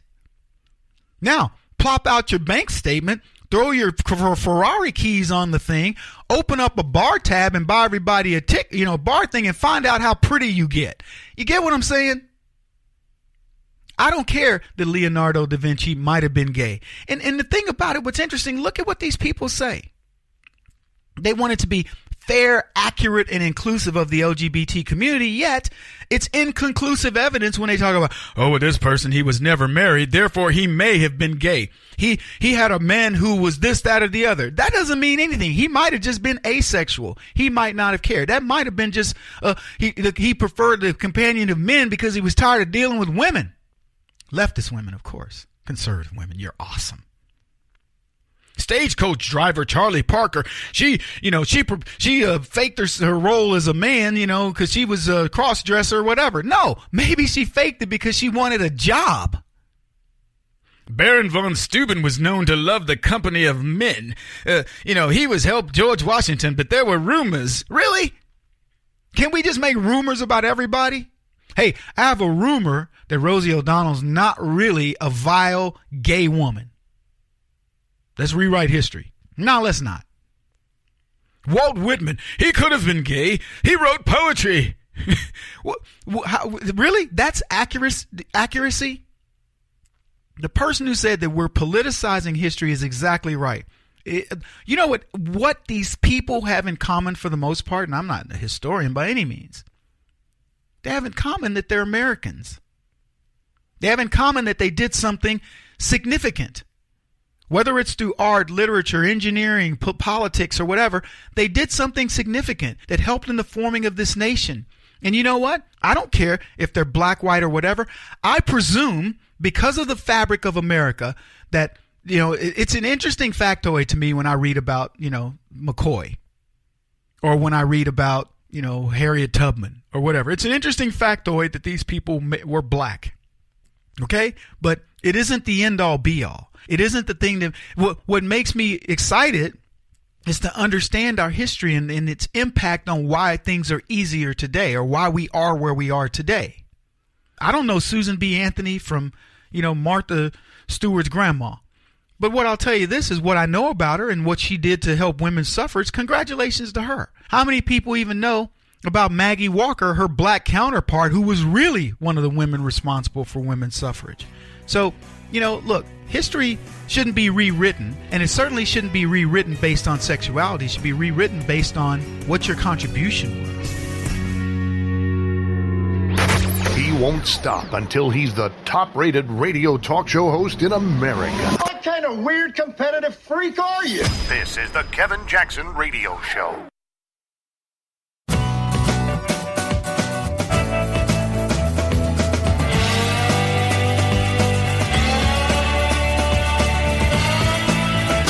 Now, plop out your bank statement, throw your Ferrari keys on the thing, open up a bar tab and buy everybody a bar thing and find out how pretty you get. You get what I'm saying? I don't care that Leonardo da Vinci might have been gay. And the thing about it, what's interesting, look at what these people say. They want it to be fair, accurate, and inclusive of the LGBT community, yet it's inconclusive evidence when they talk about, well, this person, he was never married, therefore he may have been gay. He had a man who was this, that, or the other. That doesn't mean anything. He might have just been asexual. He might not have cared. That might have been just, he preferred the companion of men because he was tired of dealing with women. Leftist women, of course. Conservative women, you're awesome. Stagecoach driver Charlie Parker, she faked her role as a man, because she was a cross-dresser or whatever. No, maybe she faked it because she wanted a job. Baron von Steuben was known to love the company of men. He was helped George Washington, but there were rumors. Really? Can we just make rumors about everybody? Hey, I have a rumor that Rosie O'Donnell's not really a vile gay woman. Let's rewrite history. No, let's not. Walt Whitman, he could have been gay. He wrote poetry. Really? That's accuracy? The person who said that we're politicizing history is exactly right. You know what these people have in common for the most part, and I'm not a historian by any means. They have in common that they're Americans. They have in common that they did something significant. Whether it's through art, literature, engineering, politics, or whatever, they did something significant that helped in the forming of this nation. And you know what? I don't care if they're black, white, or whatever. I presume, because of the fabric of America, that, you know, it's an interesting factoid to me when I read about, you know, McCoy, or when I read about, you know, Harriet Tubman or whatever. It's an interesting factoid that these people were black. Okay? But it isn't the end all be all. It isn't the thing that what makes me excited is to understand our history and its impact on why things are easier today, or why we are where we are today. I don't know Susan B. Anthony from, you know, Martha Stewart's grandma. But what I'll tell you, this is what I know about her and what she did to help women's suffrage. Congratulations to her. How many people even know about Maggie Walker, her black counterpart, who was really one of the women responsible for women's suffrage? So, you know, look, history shouldn't be rewritten, and it certainly shouldn't be rewritten based on sexuality. It should be rewritten based on what your contribution was. He won't stop until he's the top-rated radio talk show host in America. What kind of weird competitive freak are you? This is the Kevin Jackson Radio Show.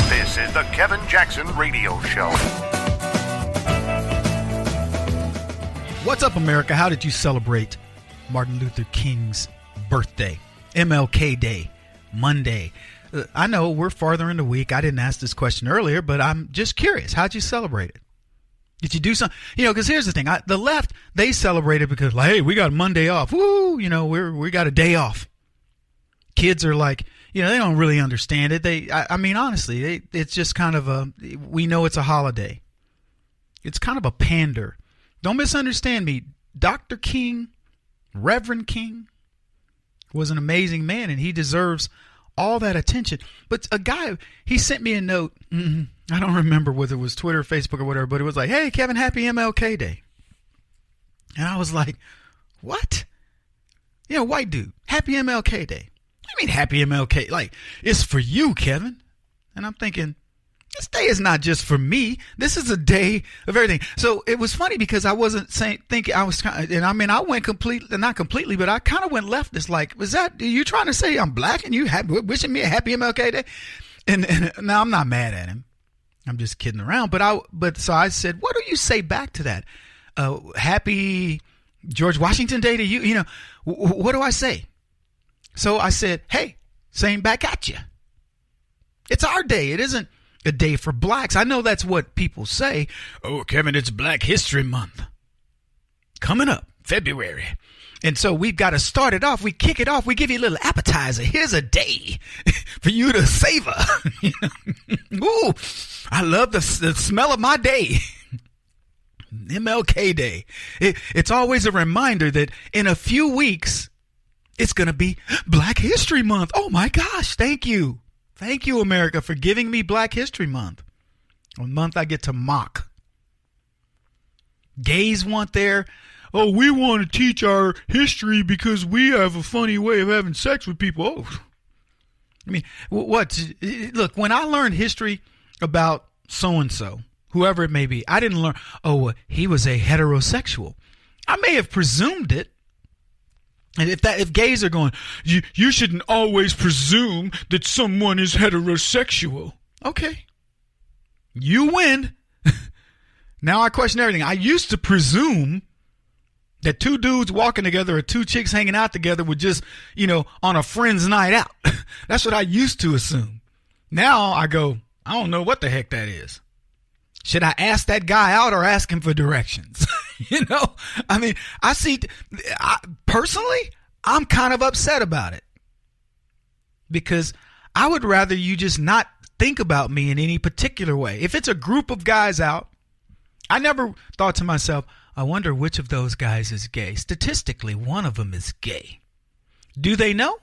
This is the Kevin Jackson Radio Show. What's up, America? How did you celebrate Martin Luther King's birthday, MLK Day, Monday? I know we're farther in the week. I didn't ask this question earlier, but I'm just curious. How'd you celebrate it? Did you do something? You know, because here's the thing. The left, they celebrated because, like, hey, we got Monday off. Woo! You know, we got a day off. Kids are like, you know, they don't really understand it. I mean, honestly, it's just kind of we know it's a holiday. It's kind of a pander. Don't misunderstand me. Dr. King, Reverend King, was an amazing man, and he deserves all that attention. But a guy, he sent me a note. I don't remember whether it was Twitter, Facebook, or whatever, but it was like, hey, Kevin, happy MLK Day. And I was like, what? You know, white dude, happy MLK Day. I mean, happy MLK, like, it's for you, Kevin. And I'm thinking, this day is not just for me. This is a day of everything. So it was funny because I wasn't thinking, I was kind of, and I mean, I went completely, not completely, but I kind of went leftist. Like, was that, are you trying to say I'm black and you wishing me a happy MLK Day? And now I'm not mad at him. I'm just kidding around. So I said, what do you say back to that? Happy George Washington Day to you? You know, what do I say? So I said, hey, same back at you. It's our day. It isn't a day for blacks. I know that's what people say. Oh, Kevin, it's Black History Month coming up, February. And so we've got to start it off. We kick it off. We give you a little appetizer. Here's a day for you to savor. You know? Ooh, I love the smell of my day. MLK Day. It's always a reminder that in a few weeks, it's going to be Black History Month. Oh, my gosh. Thank you. Thank you, America, for giving me Black History Month. A month I get to mock. Gays want we want to teach our history because we have a funny way of having sex with people. Oh, I mean, what? Look, when I learned history about so-and-so, whoever it may be, I didn't learn, he was a heterosexual. I may have presumed it. And if gays are going, you shouldn't always presume that someone is heterosexual. Okay. You win. Now I question everything. I used to presume that two dudes walking together or two chicks hanging out together were just, you know, on a friend's night out. That's what I used to assume. Now I go, I don't know what the heck that is. Should I ask that guy out or ask him for directions? You know, I mean, personally, I'm kind of upset about it because I would rather you just not think about me in any particular way. If it's a group of guys out I never thought to myself, I wonder which of those guys is gay. Statistically, one of them is gay. Do they know?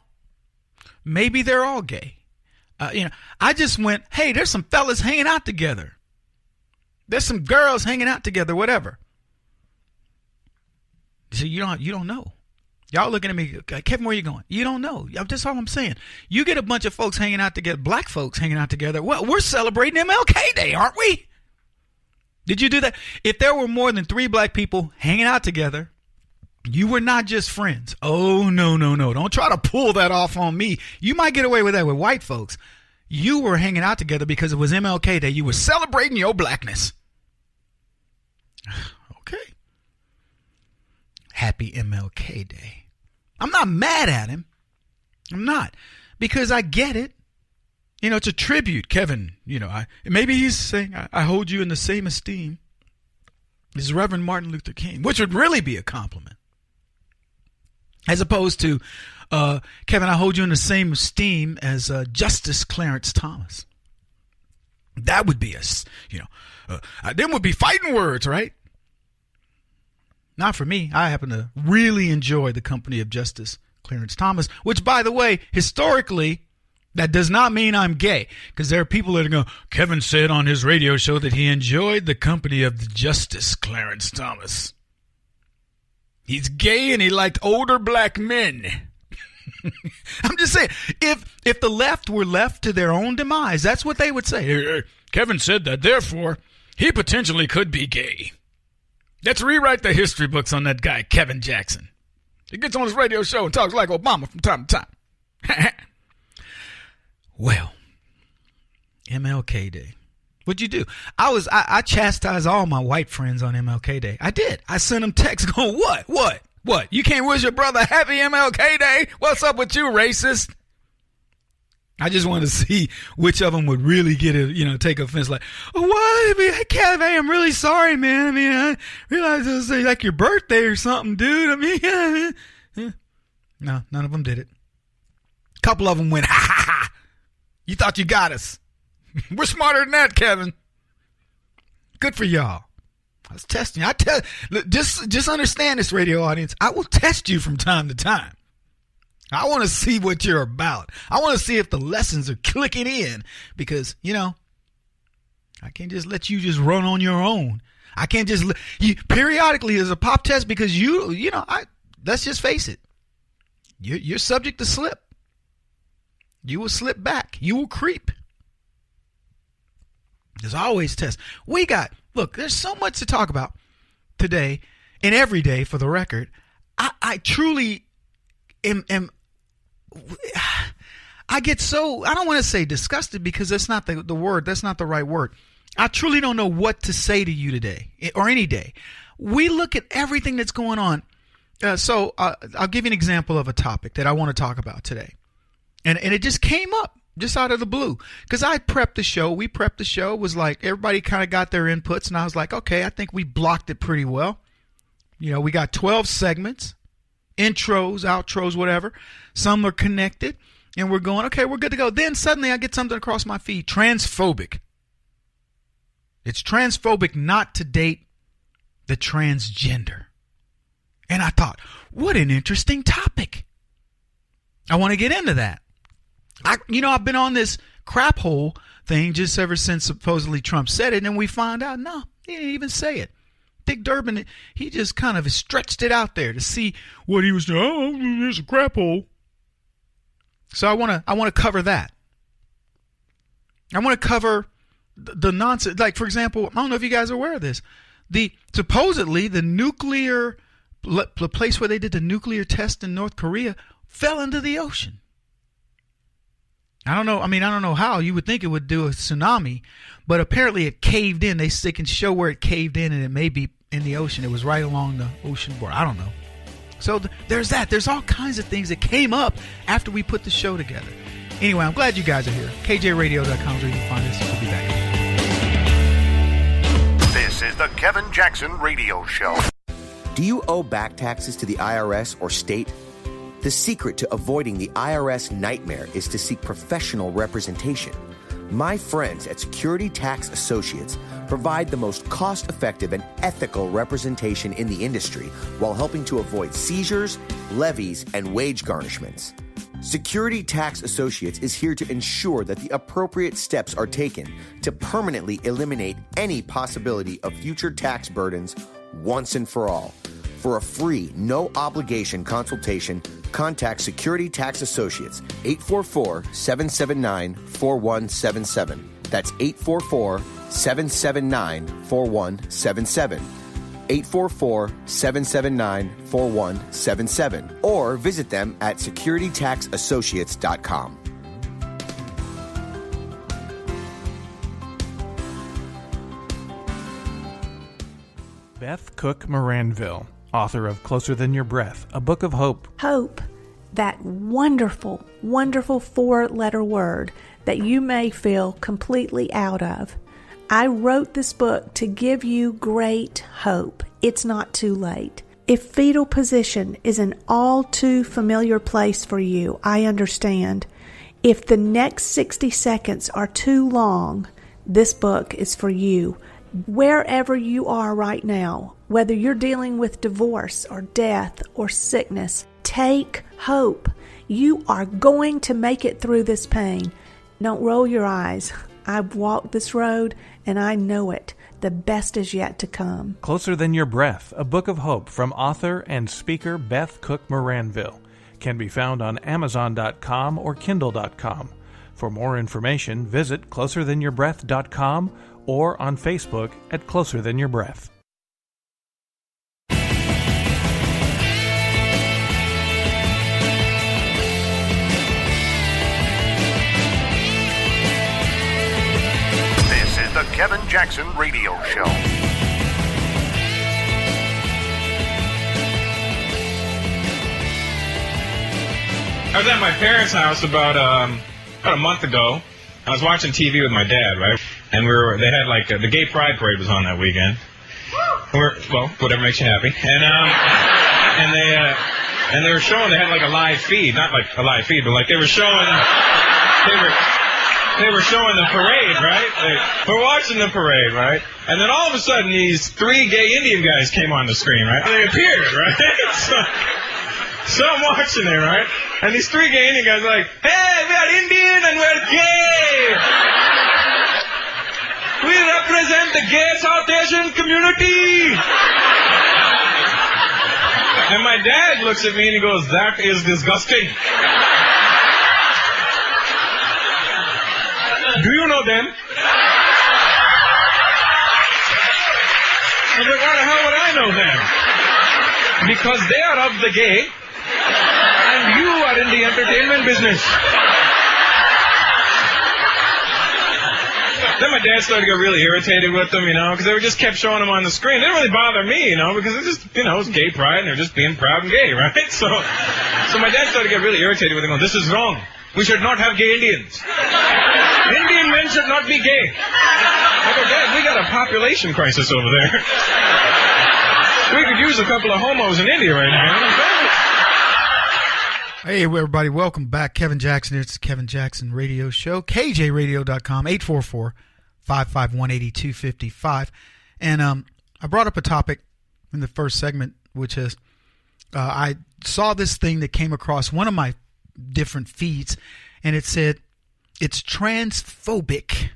Maybe they're all gay. I just went, hey, there's some fellas hanging out together. There's some girls hanging out together, whatever. So you don't know. Y'all looking at me, Kevin, where you going? You don't know. That's all I'm saying. You get a bunch of folks hanging out together, black folks hanging out together. Well, we're celebrating MLK Day, aren't we? Did you do that? If there were more than 3 black people hanging out together, you were not just friends. Oh, no. Don't try to pull that off on me. You might get away with that with white folks. You were hanging out together because it was MLK Day. You were celebrating your blackness. Okay. Happy MLK Day. I'm not mad at him. I'm not. Because I get it. It's a tribute, Kevin. Maybe he's saying, I hold you in the same esteem as Reverend Martin Luther King, which would really be a compliment. As opposed to, Kevin, I hold you in the same esteem as Justice Clarence Thomas. That would be them would be fighting words, right? Not for me. I happen to really enjoy the company of Justice Clarence Thomas, which, by the way, historically, that does not mean I'm gay, because there are people that are going, Kevin said on his radio show that he enjoyed the company of the Justice Clarence Thomas. He's gay and he liked older black men. I'm just saying, if the left were left to their own demise, that's what they would say. Kevin said that, therefore, he potentially could be gay. Let's rewrite the history books on that guy, Kevin Jackson. He gets on his radio show and talks like Obama from time to time. Well, MLK Day. What'd you do? I chastised all my white friends on MLK Day. I did. I sent them texts going, what? You can't wish your brother happy MLK Day? What's up with you, racist? I just wanted to see which of them would really get it, take offense. Like, oh, what? Kevin, I'm really sorry, man. I realized it was like your birthday or something, dude. No, none of them did it. A couple of them went, ha. You thought you got us. We're smarter than that, Kevin. Good for y'all. I was testing you. Just understand this, radio audience. I will test you from time to time. I want to see what you're about. I want to see if the lessons are clicking in, because, I can't just let you just run on your own. I can't just you periodically as a pop test, because let's just face it. You're subject to slip. You will slip back. You will creep. There's always tests. Look, there's so much to talk about today and every day, for the record. I truly am I get so, I don't want to say disgusted, because that's not the word. That's not the right word. I truly don't know what to say to you today or any day. We look at everything that's going on. So I'll give you an example of a topic that I want to talk about today. And it just came up just out of the blue, because I prepped the show. We prepped the show. It was like everybody kind of got their inputs, and I was like, okay, I think we blocked it pretty well. We got 12 segments, intros, outros, whatever. Some are connected, and we're going, okay, we're good to go. Then suddenly I get something across my feed, transphobic. It's transphobic not to date the transgender. And I thought, what an interesting topic. I want to get into that. I've been on this crap hole thing just ever since supposedly Trump said it, and we find out, no, he didn't even say it. Dick Durbin, he just kind of stretched it out there to see what he was doing. Oh, there's a crap hole. So I want to cover that. I want to cover the nonsense. Like, for example, I don't know if you guys are aware of this. Supposedly the nuclear place where they did the nuclear test in North Korea fell into the ocean. I don't know. I don't know how. You would think it would do a tsunami, but apparently it caved in. They can show where it caved in, and it may be in the ocean. It was right along the ocean board. I don't know. So there's that. There's all kinds of things that came up after we put the show together. Anyway, I'm glad you guys are here. kjradio.com is where you can find us. We'll be back. This is the Kevin Jackson Radio Show. Do you owe back taxes to the IRS or state? The secret to avoiding the IRS nightmare is to seek professional representation. My friends at Security Tax Associates provide the most cost-effective and ethical representation in the industry while helping to avoid seizures, levies, and wage garnishments. Security Tax Associates is here to ensure that the appropriate steps are taken to permanently eliminate any possibility of future tax burdens once and for all. For a free, no-obligation consultation, contact Security Tax Associates, 844-779-4177. That's 844-779-4177. 844-779-4177. Or visit them at securitytaxassociates.com. Beth Cook Moranville, author of Closer Than Your Breath, a book of hope. Hope, that wonderful, wonderful four-letter word that you may feel completely out of. I wrote this book to give you great hope. It's not too late. If fetal position is an all too familiar place for you, I understand. If the next 60 seconds are too long, this book is for you. Wherever you are right now, whether you're dealing with divorce or death or sickness, take hope. You are going to make it through this pain. Don't roll your eyes. I've walked this road and I know it. The best is yet to come. Closer Than Your Breath, a book of hope from author and speaker Beth Cook Moranville, can be found on Amazon.com or Kindle.com. For more information, visit closerthanyourBreath.com or on Facebook at Closer Than Your Breath. This is the Kevin Jackson Radio Show. I was at my parents' house about a month ago. I was watching TV with my dad, right? And they had like the Gay Pride Parade was on that weekend. Well, whatever makes you happy. And they were showing, they had like a live feed, not like a live feed, but like they were showing the parade, right? We're watching the parade, right? And then all of a sudden these three gay Indian guys came on the screen, right? And they appeared, right? So I'm watching it, right? And these three gay Indian guys are like, hey, we are Indian and we're gay! We represent the gay South Asian community! And my dad looks at me and he goes, that is disgusting. Do you know them? I was like, why the hell would I know them? Because they are of the gay, and you are in the entertainment business. Then my dad started to get really irritated with them, because they just kept showing them on the screen. It didn't really bother me, because it's just, it's gay pride, and they're just being proud and gay, right? So my dad started to get really irritated with them, going, this is wrong. We should not have gay Indians. Indian men should not be gay. I go, Dad, we got a population crisis over there. We could use a couple of homos in India right now. Hey, everybody. Welcome back. Kevin Jackson here. It's the Kevin Jackson Radio Show. kjradio.com, 844-551-8255. And I brought up a topic in the first segment, which is I saw this thing that came across one of my different feeds, and it said, it's transphobic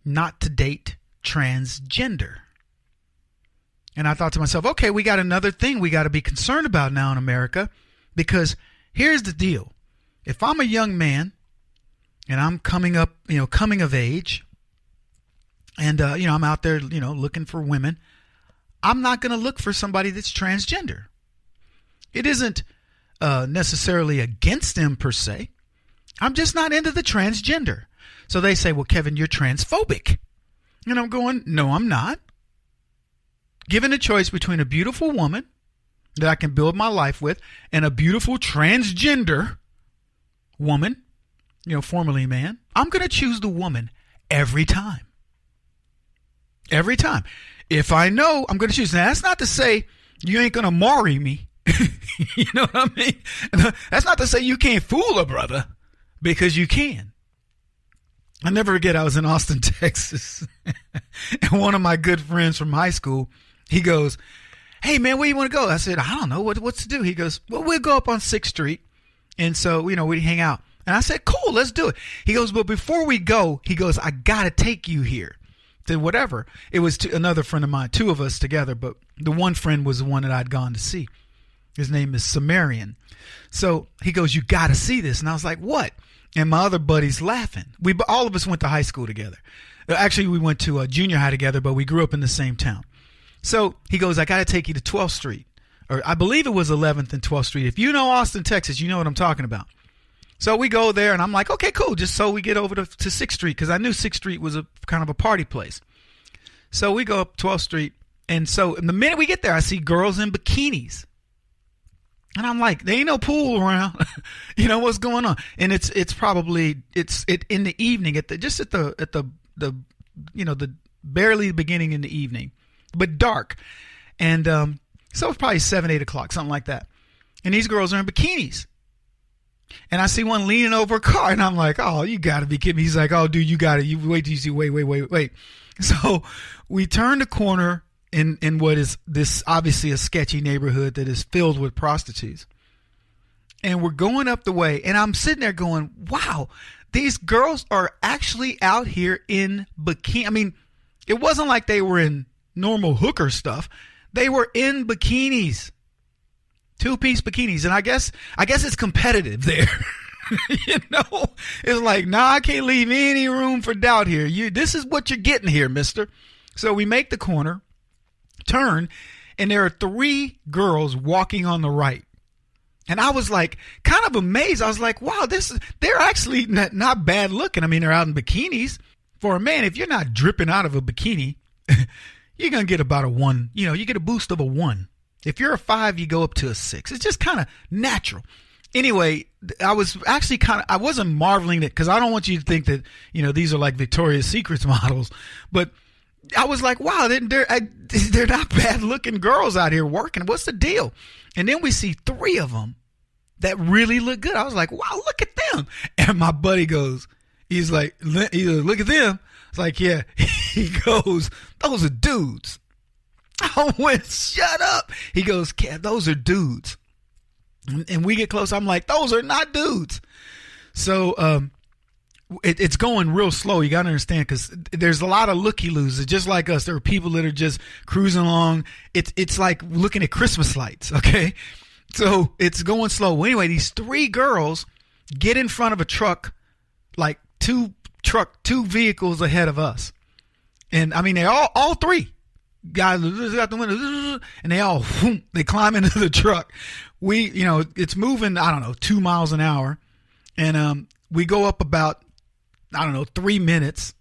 not to date transgender. And I thought to myself, okay, we got another thing we got to be concerned about now in America, because here's the deal. If I'm a young man and I'm coming up, coming of age, and, I'm out there, looking for women, I'm not going to look for somebody that's transgender. It isn't necessarily against them per se. I'm just not into the transgender. So they say, well, Kevin, you're transphobic. And I'm going, no, I'm not. Given a choice between a beautiful woman that I can build my life with and a beautiful transgender woman, formerly a man, I'm going to choose the woman every time. Every time. If I know I'm going to choose. Now, that's not to say you ain't going to marry me. You know what I mean? That's not to say you can't fool a brother, because you can. I never forget, I was in Austin, Texas, and one of my good friends from high school, he goes, "Hey, man, where you want to go?" I said, "I don't know. What's to do?" He goes, "Well, we'll go up on 6th Street." And so, we hang out. And I said, "Cool, let's do it." He goes, "But before we go," he goes, "I got to take you here to whatever." It was another friend of mine, 2 of us together, but the one friend was the one that I'd gone to see. His name is Sumerian. So he goes, "You got to see this." And I was like, "What?" And my other buddy's laughing. All of us went to high school together. Actually, we went to junior high together, but we grew up in the same town. So he goes, "I got to take you to 12th Street. Or I believe it was 11th and 12th Street. If you know Austin, Texas, you know what I'm talking about. So we go there, and I'm like, okay, cool. Just so we get over to 6th Street, because I knew 6th Street was a kind of a party place. So we go up 12th Street. And so the minute we get there, I see girls in bikinis. And I'm like, there ain't no pool around. What's going on? And it's in the evening at the barely beginning in the evening, but dark. And so it's probably 7, 8 o'clock, something like that. And these girls are in bikinis. And I see one leaning over a car, and I'm like, "Oh, you got to be kidding me." He's like, "Oh, dude, you got it. You wait till you see, wait. So we turn the corner in what is this obviously a sketchy neighborhood that is filled with prostitutes. And we're going up the way, and I'm sitting there going, wow, these girls are actually out here in bikini. I mean, it wasn't like they were in normal hooker stuff. They were in bikinis, 2-piece bikinis. And I guess it's competitive there. It's like, nah, I can't leave any room for doubt here. This is what you're getting here, mister. So we make the corner, turn, and there are 3 girls walking on the right. And I was like, kind of amazed. I was like, wow, they're actually not bad looking. I mean, they're out in bikinis. For a man, if you're not dripping out of a bikini, you're going to get about a 1. You get a boost of a 1. If you're a 5, you go up to a 6. It's just kind of natural. Anyway, I was actually I wasn't marveling it, because I don't want you to think that, these are like Victoria's Secret models. But I was like, wow, they're not bad looking girls out here working. What's the deal? And then we see 3 of them that really look good. I was like, wow, look at them. And my buddy goes, he's like, look at them. It's like, yeah. He goes, those are dudes. I went, shut up. He goes, Kev, those are dudes. And we get close. I'm like, those are not dudes. So it's going real slow. You got to understand, because there's a lot of looky-loos. Just like us, there are people that are just cruising along. It's like looking at Christmas lights, okay? So it's going slow. Well, anyway, these 3 girls get in front of a truck, like 2 vehicles ahead of us. And I mean, they all 3 guys got the window, and they climb into the truck. It's moving, I don't know, 2 miles an hour. And we go up about, I don't know, 3 minutes.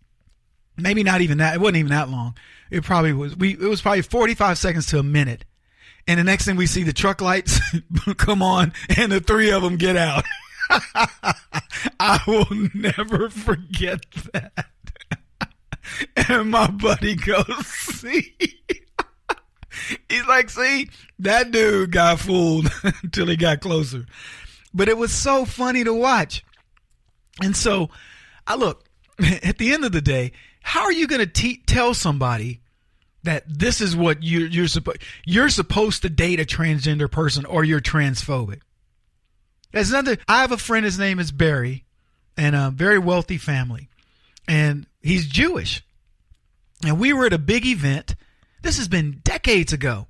Maybe not even that. It wasn't even that long. It probably was. It was probably 45 seconds to a minute. And the next thing we see, the truck lights come on, and the 3 of them get out. I will never forget that. And my buddy goes, see? He's like, see, that dude got fooled until he got closer. But it was so funny to watch. And so, look, at the end of the day, how are you going to tell somebody that this is what you're supposed to date a transgender person, or you're transphobic? I have a friend, his name is Barry, and a very wealthy family, and he's Jewish. And we were at a big event. This has been decades ago.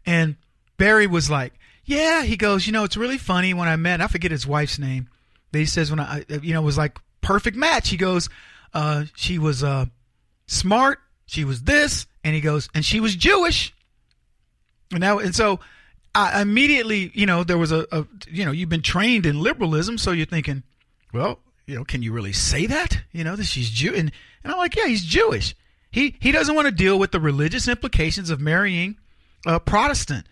And Barry was like, yeah, he goes, it's really funny when I met, I forget his wife's name, but he says when it was like perfect match. He goes, she was smart, she was this, and he goes, and she was Jewish. And so I immediately, there was you've been trained in liberalism, so you're thinking, well, can you really say that? That she's Jewish? And I'm like, yeah, he's Jewish. He doesn't want to deal with the religious implications of marrying a Protestant.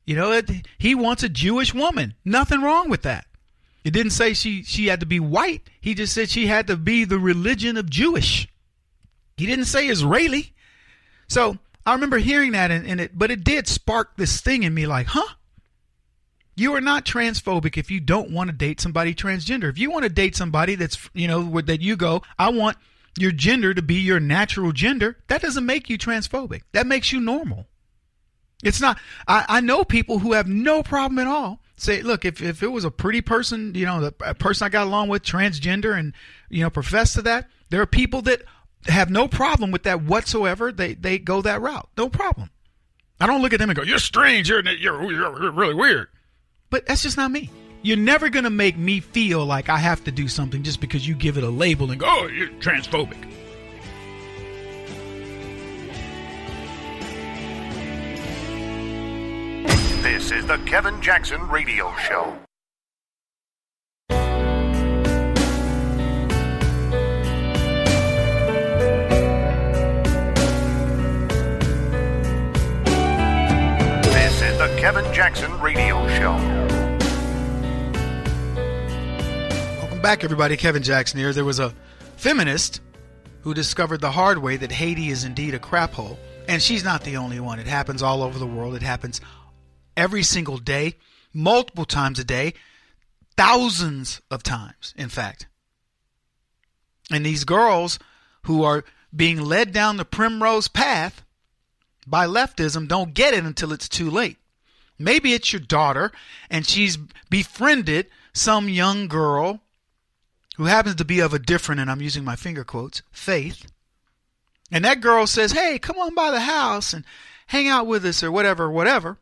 He wants a Jewish woman. Nothing wrong with that. It didn't say she had to be white. He just said she had to be the religion of Jewish. He didn't say Israeli. So I remember hearing that, but it did spark this thing in me, like, huh? You are not transphobic if you don't want to date somebody transgender. If you want to date somebody that's, that you go, I want your gender to be your natural gender, that doesn't make you transphobic. That makes you normal. It's not. I know people who have no problem at all. Say, look, if it was a pretty person, a person I got along with, transgender, and, profess to that, there are people that have no problem with that whatsoever. They go that route. No problem. I don't look at them and go, you're strange. You're really weird. But that's just not me. You're never going to make me feel like I have to do something just because you give it a label and go, oh, you're transphobic. This is the Kevin Jackson Radio Show. This is the Kevin Jackson Radio Show. Welcome back, everybody. Kevin Jackson here. There was a feminist who discovered the hard way that Haiti is indeed a crap hole. And she's not the only one. It happens all over the world. It happens every single day, multiple times a day, thousands of times, in fact. And these girls who are being led down the primrose path by leftism don't get it until it's too late. Maybe it's your daughter and she's befriended some young girl who happens to be of a different, and I'm using my finger quotes, faith. And that girl says, hey, come on by the house and hang out with us or whatever.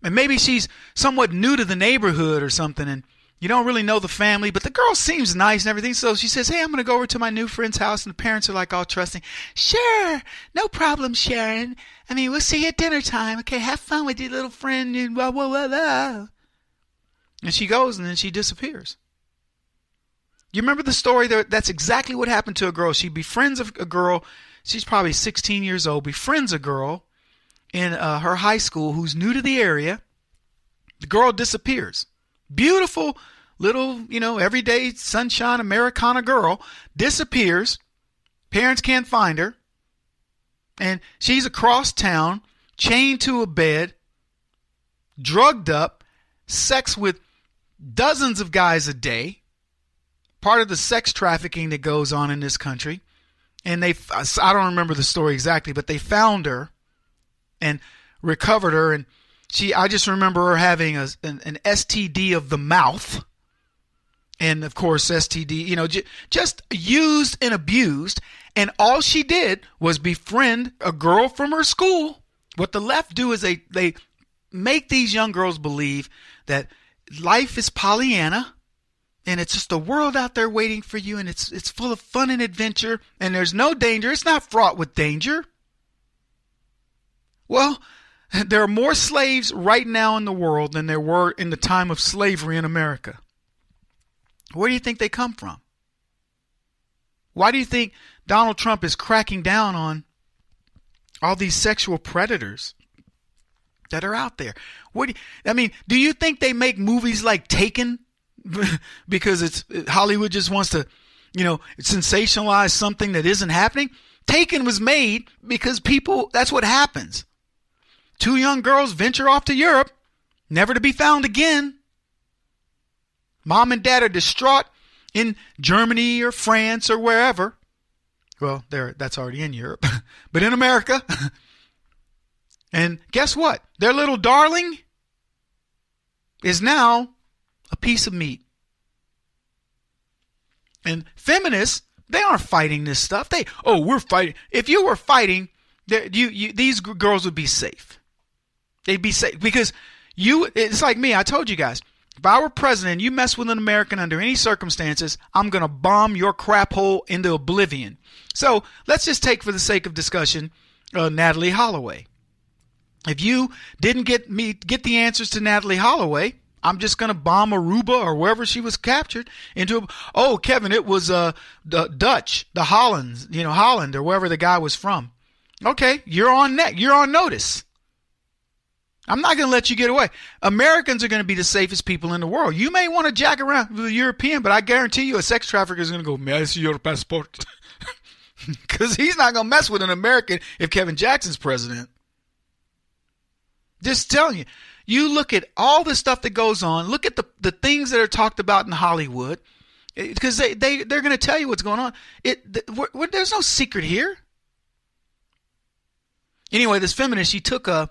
And maybe she's somewhat new to the neighborhood or something, and you don't really know the family, but the girl seems nice and everything. So she says, hey, I'm going to go over to my new friend's house. And the parents are like all trusting. Sure, no problem, Sharon. I mean, we'll see you at dinner time. Okay, have fun with your little friend. And blah, blah, blah, blah. And she goes, and then she disappears. You remember the story? That's exactly what happened to a girl. She befriends a girl. She's probably 16 years old. Befriends a girl in her high school who's new to the area. The girl disappears. Beautiful little, everyday sunshine Americana girl disappears. Parents can't find her. And she's across town, chained to a bed, drugged up, sex with dozens of guys a day. Part of the sex trafficking that goes on in this country. And I don't remember the story exactly, but they found her and recovered her. And I just remember her having an STD of the mouth. And of course, STD, just used and abused. And all she did was befriend a girl from her school. What the left do is they make these young girls believe that life is Pollyanna. And it's just a world out there waiting for you, and it's full of fun and adventure, and there's no danger. It's not fraught with danger. Well, there are more slaves right now in the world than there were in the time of slavery in America. Where do you think they come from? Why do you think Donald Trump is cracking down on all these sexual predators that are out there? Do you think they make movies like Taken? Because Hollywood just wants to, sensationalize something that isn't happening. Taken was made because that's what happens. Two young girls venture off to Europe, never to be found again. Mom and dad are distraught in Germany or France or wherever. Well, that's already in Europe, but in America. And guess what? Their little darling is now a piece of meat. And feminists, they aren't fighting this stuff. We're fighting. If you were fighting, these girls would be safe. They'd be safe because it's like me. I told you guys, if I were president, you mess with an American under any circumstances, I'm going to bomb your crap hole into oblivion. So let's just take, for the sake of discussion, Natalie Holloway. If you didn't get the answers to Natalie Holloway, I'm just going to bomb Aruba or wherever she was captured into Kevin, it was the Dutch, the Hollands, Holland or wherever the guy was from. Okay, you're on notice. I'm not going to let you get away. Americans are going to be the safest people in the world. You may want to jack around with a European, but I guarantee you a sex trafficker is going to go, may I see your passport? Because he's not going to mess with an American if Kevin Jackson's president. Just telling you. You look at all the stuff that goes on. Look at the things that are talked about in Hollywood, because they're going to tell you what's going on. There's no secret here. Anyway, this feminist, she took a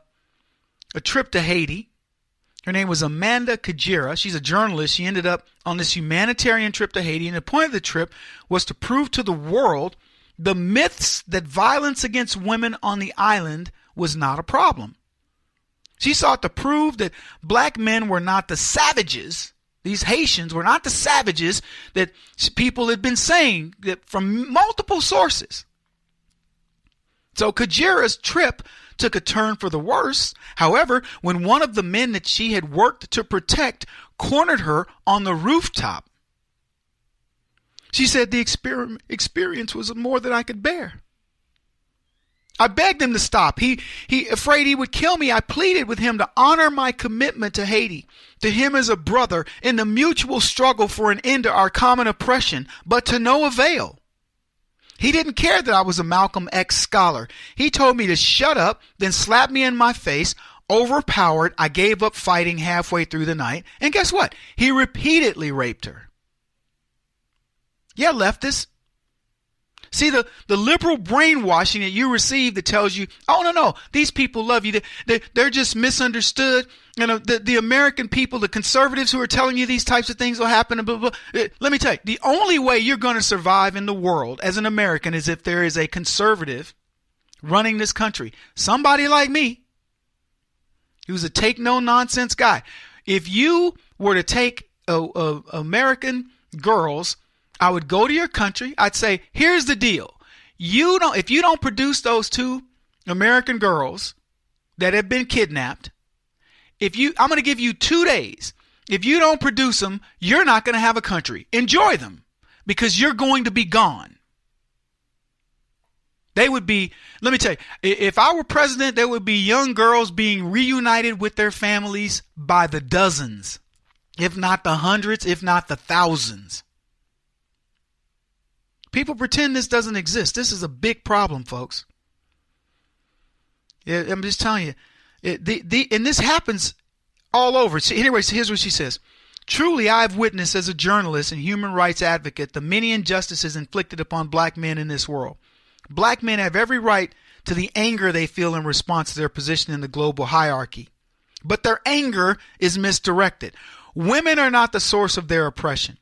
trip to Haiti. Her name was Amanda Kajira. She's a journalist. She ended up on this humanitarian trip to Haiti, and the point of the trip was to prove to the world the myths that violence against women on the island was not a problem. She sought to prove that black men were not the savages. These Haitians were not the savages that people had been saying that from multiple sources. So Kajira's trip took a turn for the worse. However, when one of the men that she had worked to protect cornered her on the rooftop, she said the experience was more than I could bear. I begged him to stop. He afraid he would kill me. I pleaded with him to honor my commitment to Haiti, to him as a brother, in the mutual struggle for an end to our common oppression, but to no avail. He didn't care that I was a Malcolm X scholar. He told me to shut up, then slapped me in my face. Overpowered, I gave up fighting halfway through the night. And guess what? He repeatedly raped her. Yeah, leftists. See, the liberal brainwashing that you receive that tells you, oh, no, these people love you. They're just misunderstood. You know, the American people, the conservatives who are telling you these types of things will happen. And blah, blah, blah. Let me tell you, the only way you're going to survive in the world as an American is if there is a conservative running this country. Somebody like me, who's a take-no-nonsense guy. If you were to take American girls, I would go to your country. I'd say, here's the deal. If you don't produce those 2 American girls that have been kidnapped, I'm going to give you 2 days. If you don't produce them, you're not going to have a country. Enjoy them, because you're going to be gone. They would be, let me tell you, if I were president, there would be young girls being reunited with their families by the dozens, if not the hundreds, if not the thousands. People pretend this doesn't exist. This is a big problem, folks. I'm just telling you. And this happens all over. So anyways, here's what she says. Truly, I've witnessed as a journalist and human rights advocate the many injustices inflicted upon black men in this world. Black men have every right to the anger they feel in response to their position in the global hierarchy. But their anger is misdirected. Women are not the source of their oppression.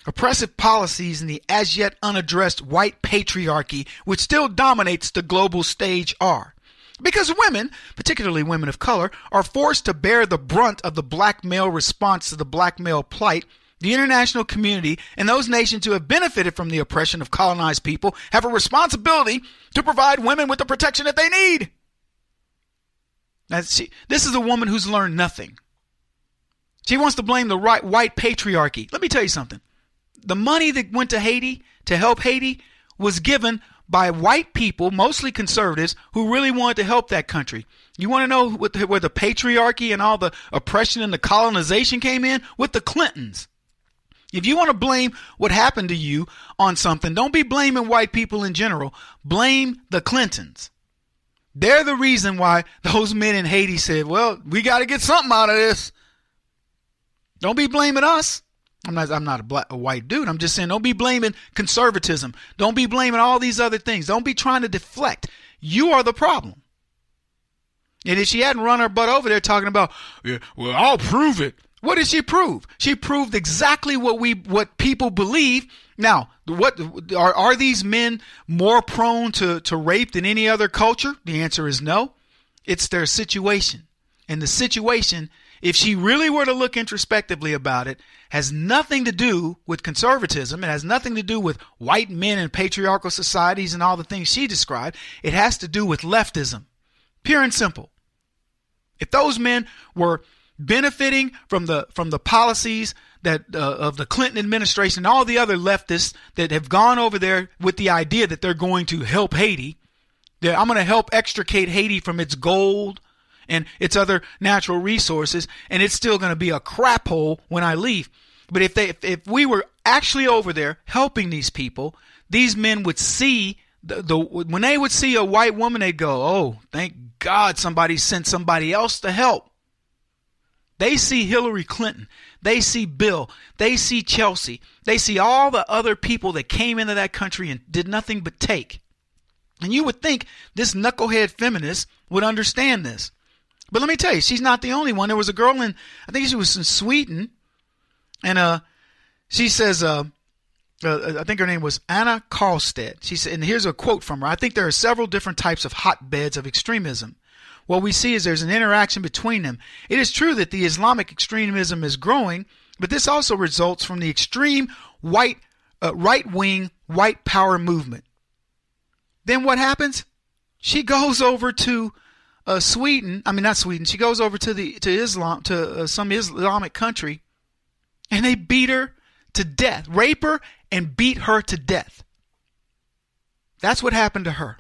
Oppressive policies and the as yet unaddressed white patriarchy, which still dominates the global stage, are. Because women, particularly women of color, are forced to bear the brunt of the black male response to the black male plight, the international community and those nations who have benefited from the oppression of colonized people have a responsibility to provide women with the protection that they need. Now, this is a woman who's learned nothing. She wants to blame the white patriarchy. Let me tell you something. The money that went to Haiti to help Haiti was given by white people, mostly conservatives, who really wanted to help that country. You want to know where the patriarchy and all the oppression and the colonization came in? With the Clintons. If you want to blame what happened to you on something, don't be blaming white people in general. Blame the Clintons. They're the reason why those men in Haiti said, well, we got to get something out of this. Don't be blaming us. I'm not a white dude. I'm just saying, don't be blaming conservatism. Don't be blaming all these other things. Don't be trying to deflect. You are the problem. And if she hadn't run her butt over there talking about, yeah, well, I'll prove it. What did she prove? She proved exactly what people believe. Now, what are these men more prone to rape than any other culture? The answer is no. It's their situation. And the situation, if she really were to look introspectively about it, has nothing to do with conservatism. It has nothing to do with white men and patriarchal societies and all the things she described. It has to do with leftism. Pure and simple. If those men were benefiting from the policies that of the Clinton administration and all the other leftists that have gone over there with the idea that they're going to help Haiti, that I'm going to help extricate Haiti from its gold and its other natural resources, and it's still going to be a crap hole when I leave. But if we were actually over there helping these people, these men would see when they would see a white woman, they'd go, "Oh, thank God somebody sent somebody else to help." They see Hillary Clinton. They see Bill. They see Chelsea. They see all the other people that came into that country and did nothing but take. And you would think this knucklehead feminist would understand this. But let me tell you, she's not the only one. There was a girl in, I think she was in Sweden, and she says, I think her name was Anna Karlstedt. She said, and here's a quote from her. I think there are several different types of hotbeds of extremism. What we see is there's an interaction between them. It is true that the Islamic extremism is growing, but this also results from the extreme right-wing white power movement. Then what happens? She goes over to Sweden. I mean, not Sweden. She goes over to some Islamic country, and they beat her to death, rape her, and beat her to death. That's what happened to her.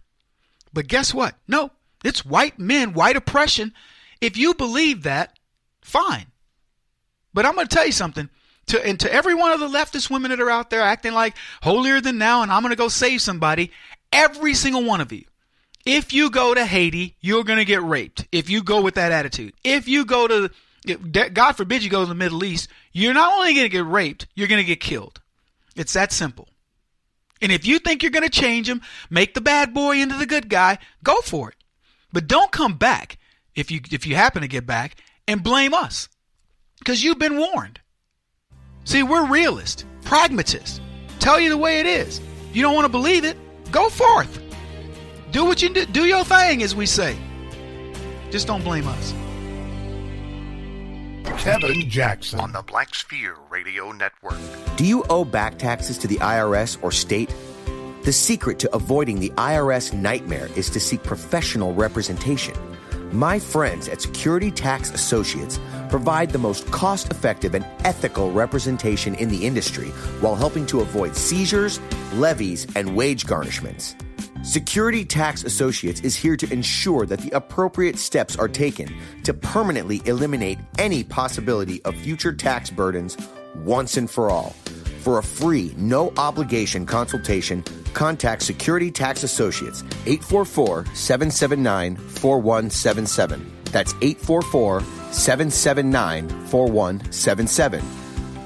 But guess what? No, it's white men, white oppression. If you believe that, fine. But I'm going to tell you something. To every one of the leftist women that are out there acting like holier than thou, and I'm going to go save somebody, every single one of you, if you go to Haiti, you're going to get raped. If you go with that attitude. If you go to, God forbid you go to the Middle East, you're not only going to get raped, you're going to get killed. It's that simple. And if you think you're going to change him, make the bad boy into the good guy, go for it. But don't come back, if you happen to get back, and blame us. Because you've been warned. See, we're realists, pragmatists. Tell you the way it is. You don't want to believe it, go forth. Do what you do. Do your thing, as we say. Just don't blame us. Kevin Jackson on the Black Sphere Radio Network. Do you owe back taxes to the IRS or state? The secret to avoiding the IRS nightmare is to seek professional representation. My friends at Security Tax Associates provide the most cost-effective and ethical representation in the industry while helping to avoid seizures, levies, and wage garnishments. Security Tax Associates is here to ensure that the appropriate steps are taken to permanently eliminate any possibility of future tax burdens once and for all. For a free, no-obligation consultation, contact Security Tax Associates, 844-779-4177. That's 844-779-4177.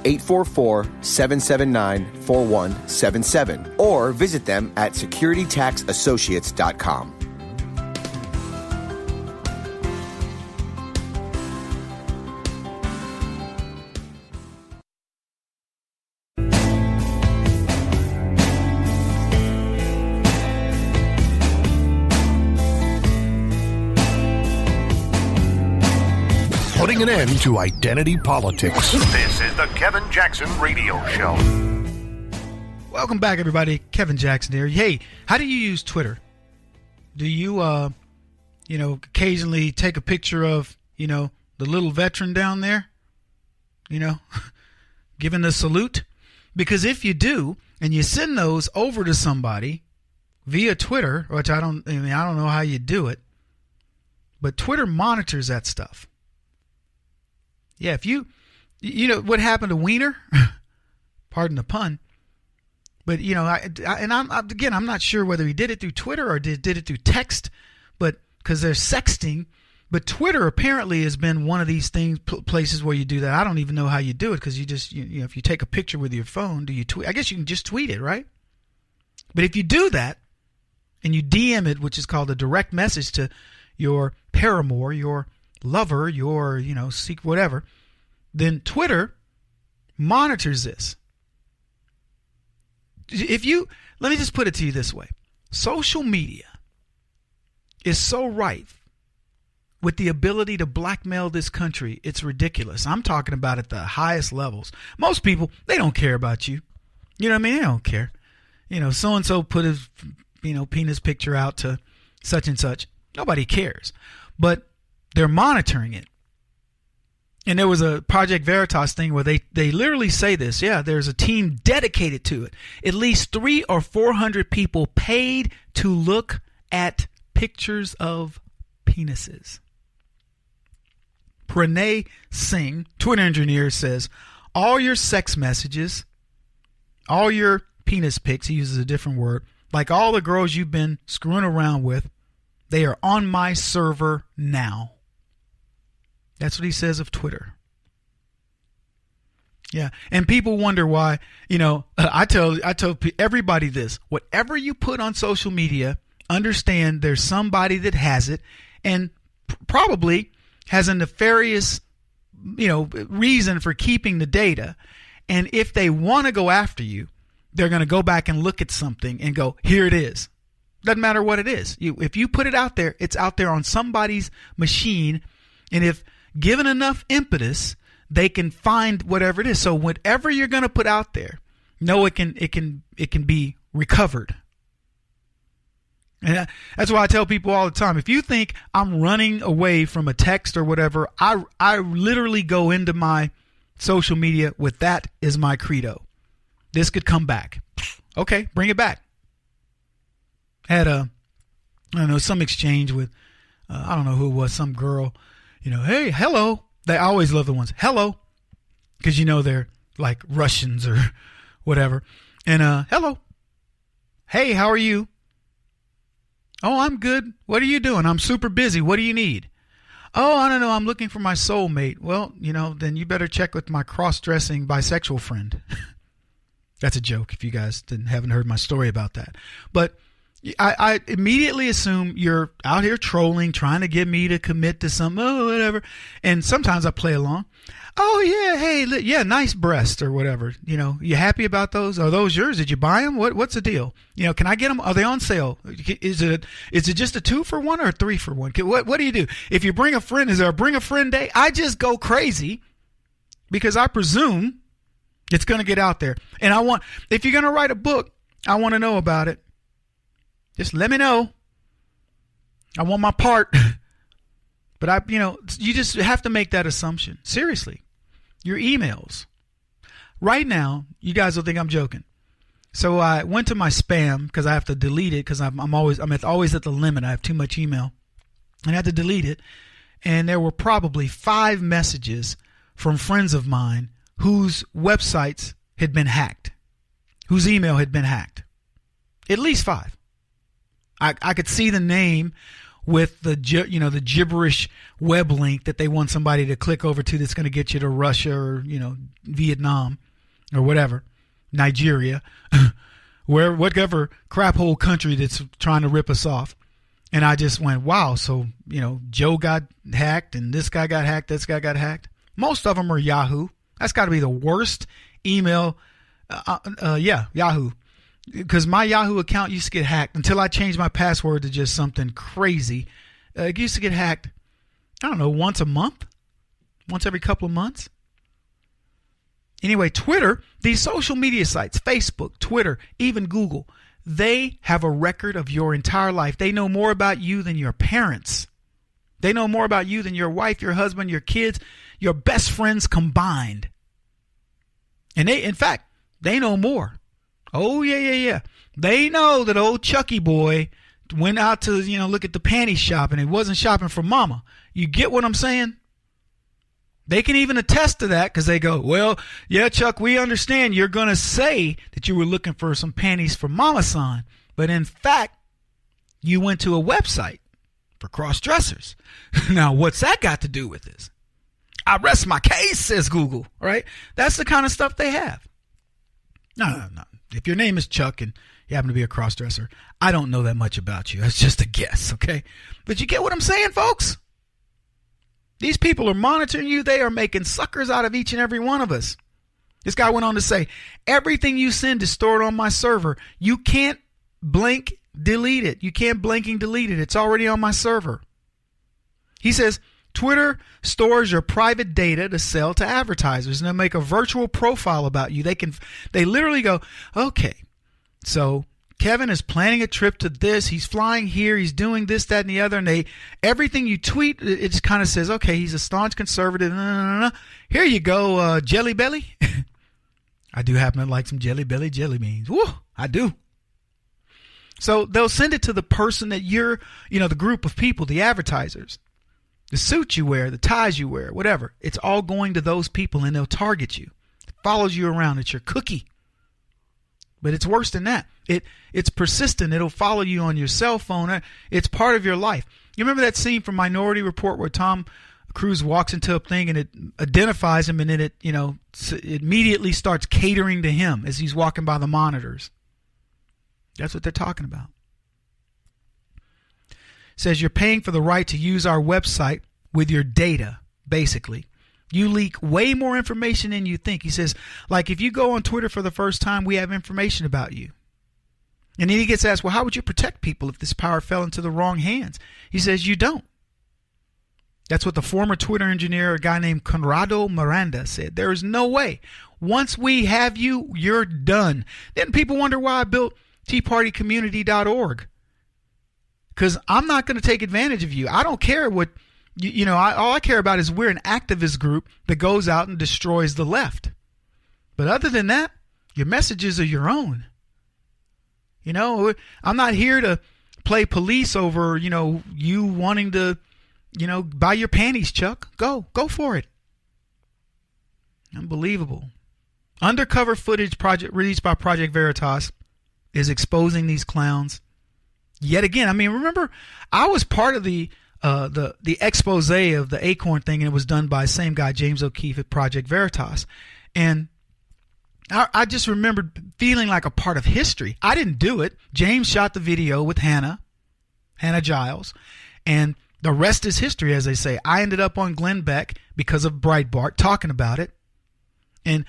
844-779-4177. Or visit them at securitytaxassociates.com. Putting an end to identity politics. This is the Kevin Jackson Radio Show. Welcome back, everybody. Kevin Jackson here. Hey, how do you use Twitter? Do you, occasionally take a picture of, the little veteran down there, giving the salute? Because if you do, and you send those over to somebody via Twitter, which I don't know how you do it, but Twitter monitors that stuff. Yeah, if you what happened to Wiener, pardon the pun, but I'm not sure whether he did it through Twitter or did it through text, but because they're sexting. But Twitter apparently has been one of these things, places where you do that. I don't even know how you do it because you just if you take a picture with your phone, do you tweet? I guess you can just tweet it, right? But if you do that and you DM it, which is called a direct message to your paramour, your lover, your, seek whatever, then Twitter monitors this. Let me just put it to you this way. Social media is so rife with the ability to blackmail this country. It's ridiculous. I'm talking about at the highest levels. Most people, they don't care about you. You know what I mean? They don't care. So-and-so put his, penis picture out to such and such. Nobody cares. But they're monitoring it. And there was a Project Veritas thing where they literally say this. Yeah, there's a team dedicated to it. At least 300 or 400 people paid to look at pictures of penises. Pranay Singh, Twitter engineer, says, all your sex messages, all your penis pics, he uses a different word, like all the girls you've been screwing around with, they are on my server now. That's what he says of Twitter. Yeah. And people wonder why, I tell everybody this, whatever you put on social media, understand there's somebody that has it and probably has a nefarious, reason for keeping the data. And if they want to go after you, they're going to go back and look at something and go, here it is. Doesn't matter what it is. If you put it out there, it's out there on somebody's machine. And if given enough impetus, they can find whatever it is. So whatever you're going to put out there, know it can be recovered. And that's why I tell people all the time, if you think I'm running away from a text or whatever, I literally go into my social media with that as my credo. This could come back. Okay, bring it back. Had some exchange with, I don't know who it was, some girl, hey, hello. They always love the ones, hello, because they're like Russians or whatever. And hello. Hey, how are you? Oh, I'm good. What are you doing? I'm super busy. What do you need? Oh, I don't know. I'm looking for my soulmate. Well, then you better check with my cross-dressing bisexual friend. That's a joke if you guys haven't heard my story about that. But I immediately assume you're out here trolling, trying to get me to commit to something, whatever. And sometimes I play along. Oh, yeah, hey, yeah, nice breast or whatever. You happy about those? Are those yours? Did you buy them? What's the deal? Can I get them? Are they on sale? Is it just a 2-for-1 or a 3-for-1? What do you do? If you bring a friend, is there a bring a friend day? I just go crazy because I presume it's going to get out there. And if you're going to write a book, I want to know about it. Just let me know. I want my part. But you just have to make that assumption. Seriously. Your emails. Right now, you guys will think I'm joking. So I went to my spam because I have to delete it because I'm always at the limit. I have too much email. And I had to delete it. And there were probably 5 messages from friends of mine whose websites had been hacked, whose email had been hacked. At least 5. I could see the name with the gibberish web link that they want somebody to click over to that's going to get you to Russia or Vietnam or whatever, Nigeria, whatever crap hole country that's trying to rip us off. And I just went, wow. So Joe got hacked and this guy got hacked, this guy got hacked. Most of them are Yahoo. That's got to be the worst email. Yahoo. Because my Yahoo account used to get hacked until I changed my password to just something crazy. It used to get hacked, I don't know, once a month, once every couple of months. Anyway, Twitter, these social media sites, Facebook, Twitter, even Google, they have a record of your entire life. They know more about you than your parents. They know more about you than your wife, your husband, your kids, your best friends combined. And in fact, they know more. Oh, yeah. They know that old Chucky boy went out to, look at the panty shop and he wasn't shopping for mama. You get what I'm saying? They can even attest to that because they go, well, yeah, Chuck, we understand you're going to say that you were looking for some panties for mama son. But in fact, you went to a website for cross-dressers. Now, what's that got to do with this? I rest my case, says Google, right? That's the kind of stuff they have. No. If your name is Chuck and you happen to be a cross-dresser, I don't know that much about you. That's just a guess, okay? But you get what I'm saying, folks? These people are monitoring you. They are making suckers out of each and every one of us. This guy went on to say, everything you send is stored on my server. You can't blink, delete it. You can't blinking delete it. It's already on my server. He says, Twitter stores your private data to sell to advertisers, and they'll make a virtual profile about you. They literally go, okay, so Kevin is planning a trip to this. He's flying here. He's doing this, that, and the other. And everything you tweet, it just kind of says, okay, he's a staunch conservative. Here you go, Jelly Belly. I do happen to like some Jelly Belly jelly beans. Woo, I do. So they'll send it to the person that you're, the group of people, the advertisers. The suit you wear, the ties you wear, whatever. It's all going to those people and they'll target you. It follows you around. It's your cookie. But it's worse than that. It's persistent. It'll follow you on your cell phone. It's part of your life. You remember that scene from Minority Report where Tom Cruz walks into a thing and it identifies him, and then it immediately starts catering to him as he's walking by the monitors. That's what they're talking about. It says you're paying for the right to use our website with your data, basically. You leak way more information than you think. He says, like, if you go on Twitter for the first time, we have information about you. And then he gets asked, well, how would you protect people if this power fell into the wrong hands? He says, you don't. That's what the former Twitter engineer, a guy named Conrado Miranda, said. There is no way. Once we have you, you're done. Then people wonder why I built teapartycommunity.org. Because I'm not going to take advantage of you. I don't care what, all I care about is we're an activist group that goes out and destroys the left. But other than that, your messages are your own. I'm not here to play police over, you wanting to, buy your panties, Chuck. Go for it. Unbelievable. Undercover footage released by Project Veritas is exposing these clowns. Yet again, I mean, remember, I was part of the expose of the Acorn thing, and it was done by the same guy, James O'Keefe at Project Veritas. And I just remembered feeling like a part of history. I didn't do it. James shot the video with Hannah Giles, and the rest is history, as they say. I ended up on Glenn Beck because of Breitbart talking about it. And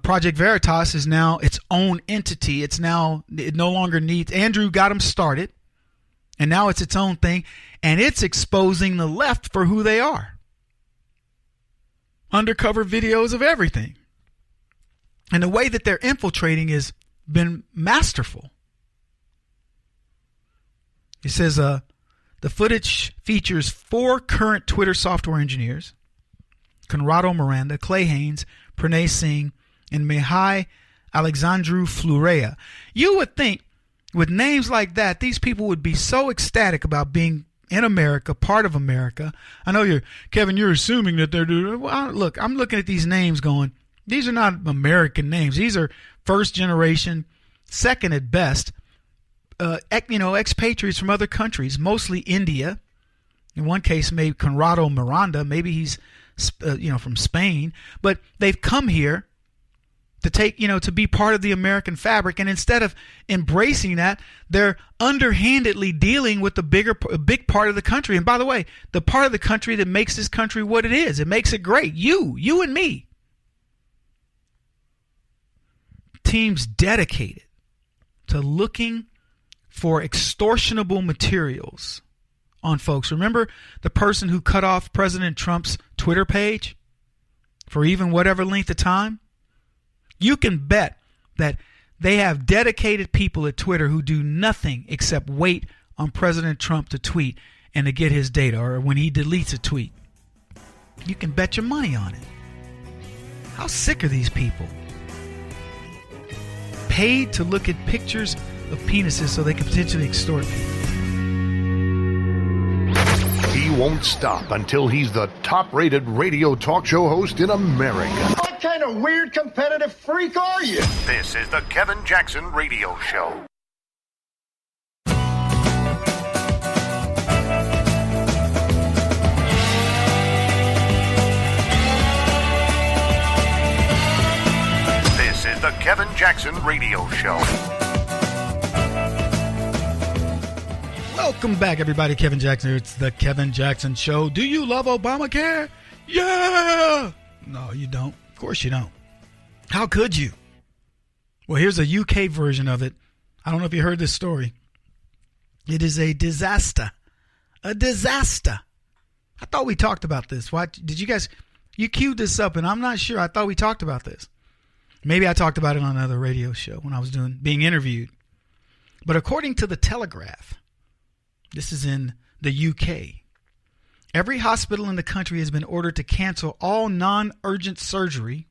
Project Veritas is now its own entity. It no longer needs, Andrew got them started, and now it's its own thing, and it's exposing the left for who they are. Undercover videos of everything. And the way that they're infiltrating has been masterful. It says the footage features 4 current Twitter software engineers, Conrado Miranda, Clay Haynes, Pranay Singh, and Mihai Alexandru Flurea. You would think with names like that, these people would be so ecstatic about being in America, part of America. I know Kevin, you're assuming that they're doing, well, look, I'm looking at these names going, these are not American names. These are first generation, second at best, expatriates from other countries, mostly India. In one case, maybe Conrado Miranda, maybe he's, from Spain, but they've come here to take, to be part of the American fabric. And instead of embracing that, they're underhandedly dealing with a big part of the country. And by the way, the part of the country that makes this country what it is, it makes it great. You and me. Teams dedicated to looking for extortionable materials on folks. Remember the person who cut off President Trump's Twitter page for even whatever length of time? You can bet that they have dedicated people at Twitter who do nothing except wait on President Trump to tweet and to get his data, or when he deletes a tweet. You can bet your money on it. How sick are these people? Paid to look at pictures of penises so they can potentially extort people. He won't stop until he's the top-rated radio talk show host in America. What kind of weird competitive freak are you? This is the Kevin Jackson Radio Show. This is the Kevin Jackson Radio Show. Welcome back, everybody. Kevin Jackson here. It's the Kevin Jackson Show. Do you love Obamacare? Yeah! No, you don't. Of course you don't. How could you? Well, here's a UK version of it. I don't know if you heard this story. It is a disaster. A disaster. I thought we talked about this. Why did you guys? You queued this up, and I'm not sure. I thought we talked about this. Maybe I talked about it on another radio show when I was being interviewed. But according to the Telegraph, this is in the UK, every hospital in the country has been ordered to cancel all non-urgent surgery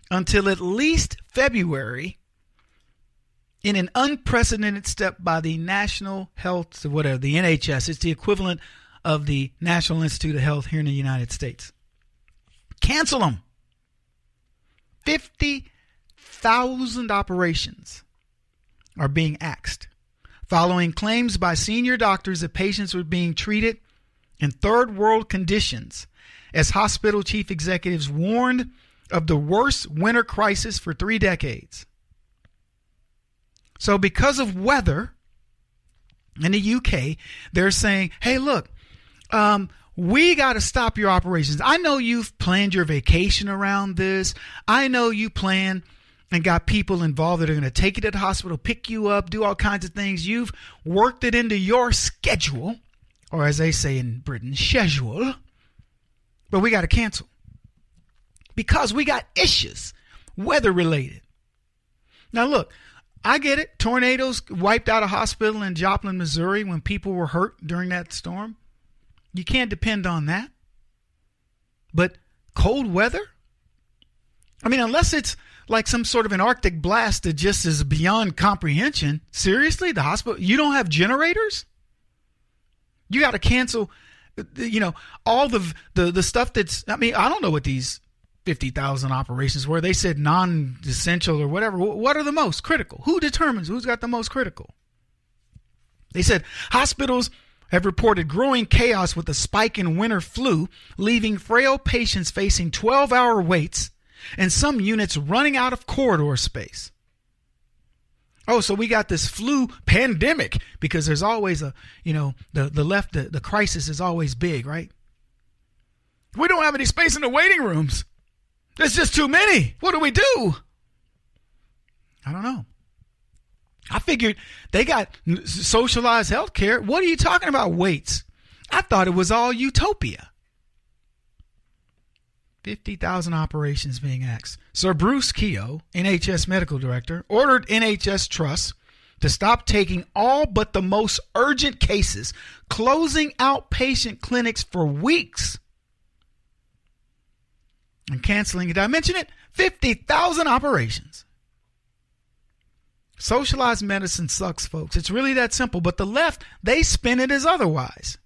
until at least February in an unprecedented step by the National Health, the NHS. It's the equivalent of the National Institute of Health here in the United States. Cancel them. 50,000 operations are being axed, following claims by senior doctors that patients were being treated in third world conditions, as hospital chief executives warned of the worst winter crisis for 3 decades. So because of weather in the UK, they're saying, hey, look, we got to stop your operations. I know you've planned your vacation around this. I know you plan and got people involved that are going to take you to the hospital, pick you up, do all kinds of things. You've worked it into your schedule, or as they say in Britain, schedule. But we got to cancel because we got issues, weather related. Now, look, I get it. Tornadoes wiped out a hospital in Joplin, Missouri when people were hurt during that storm. You can't depend on that. But cold weather? I mean, unless it's like some sort of an Arctic blast that just is beyond comprehension. Seriously? The hospital? You don't have generators? You got to cancel, all the stuff that's, I mean, I don't know what these 50,000 operations were. They said non-essential or whatever. What are the most critical? Who determines who's got the most critical? They said hospitals have reported growing chaos with a spike in winter flu, leaving frail patients facing 12-hour waits and some units running out of corridor space. Oh, so we got this flu pandemic because there's always the crisis is always big, right? We don't have any space in the waiting rooms. There's just too many. What do we do? I don't know. I figured they got socialized health care. What are you talking about waits? I thought it was all utopia. 50,000 operations being axed. Sir Bruce Keogh, NHS medical director, ordered NHS trusts to stop taking all but the most urgent cases, closing outpatient clinics for weeks and canceling, did I mention it? 50,000 operations. Socialized medicine sucks, folks. It's really that simple. But the left, they spin it as otherwise.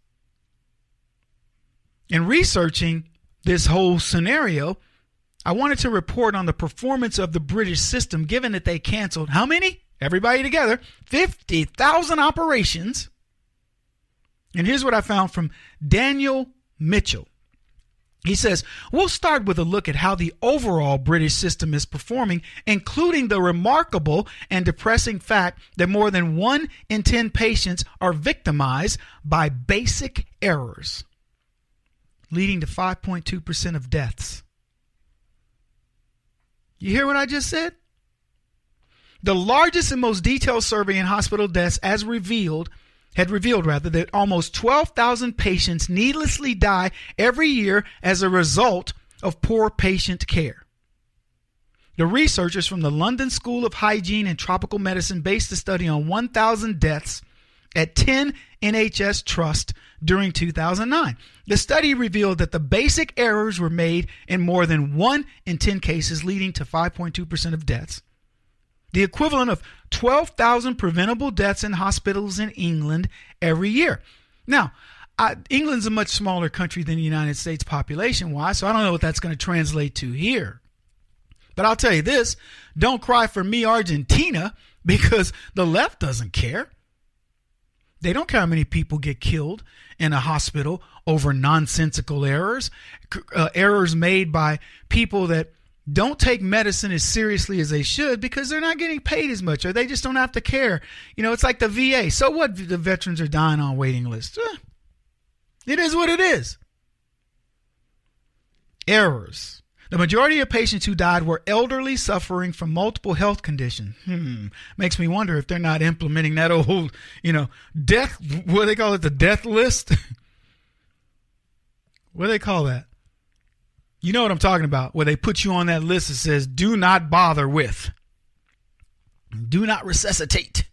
In researching this whole scenario, I wanted to report on the performance of the British system, given that they canceled how many? Everybody together, 50,000 operations. And here's what I found from Daniel Mitchell. He says, we'll start with a look at how the overall British system is performing, including the remarkable and depressing fact that more than 1 in 10 patients are victimized by basic errors, leading to 5.2% of deaths. You hear what I just said? The largest and most detailed survey in hospital deaths had revealed that almost 12,000 patients needlessly die every year as a result of poor patient care. The researchers from the London School of Hygiene and Tropical Medicine based the study on 1,000 deaths at 10 NHS trusts during 2009. The study revealed that the basic errors were made in more than 1 in 10 cases, leading to 5.2% of deaths. The equivalent of 12,000 preventable deaths in hospitals in England every year. Now, England's a much smaller country than the United States population-wise, so I don't know what that's going to translate to here. But I'll tell you this, don't cry for me, Argentina, because the left doesn't care. They don't care how many people get killed in a hospital over nonsensical errors, errors made by people that don't take medicine as seriously as they should because they're not getting paid as much, or they just don't have to care. It's like the VA. So what? The veterans are dying on waiting lists. It is what it is. Errors. The majority of patients who died were elderly suffering from multiple health conditions. Makes me wonder if they're not implementing that old, death, what do they call it? The death list? What do they call that? You know what I'm talking about, where they put you on that list that says, do not bother with. Do not resuscitate.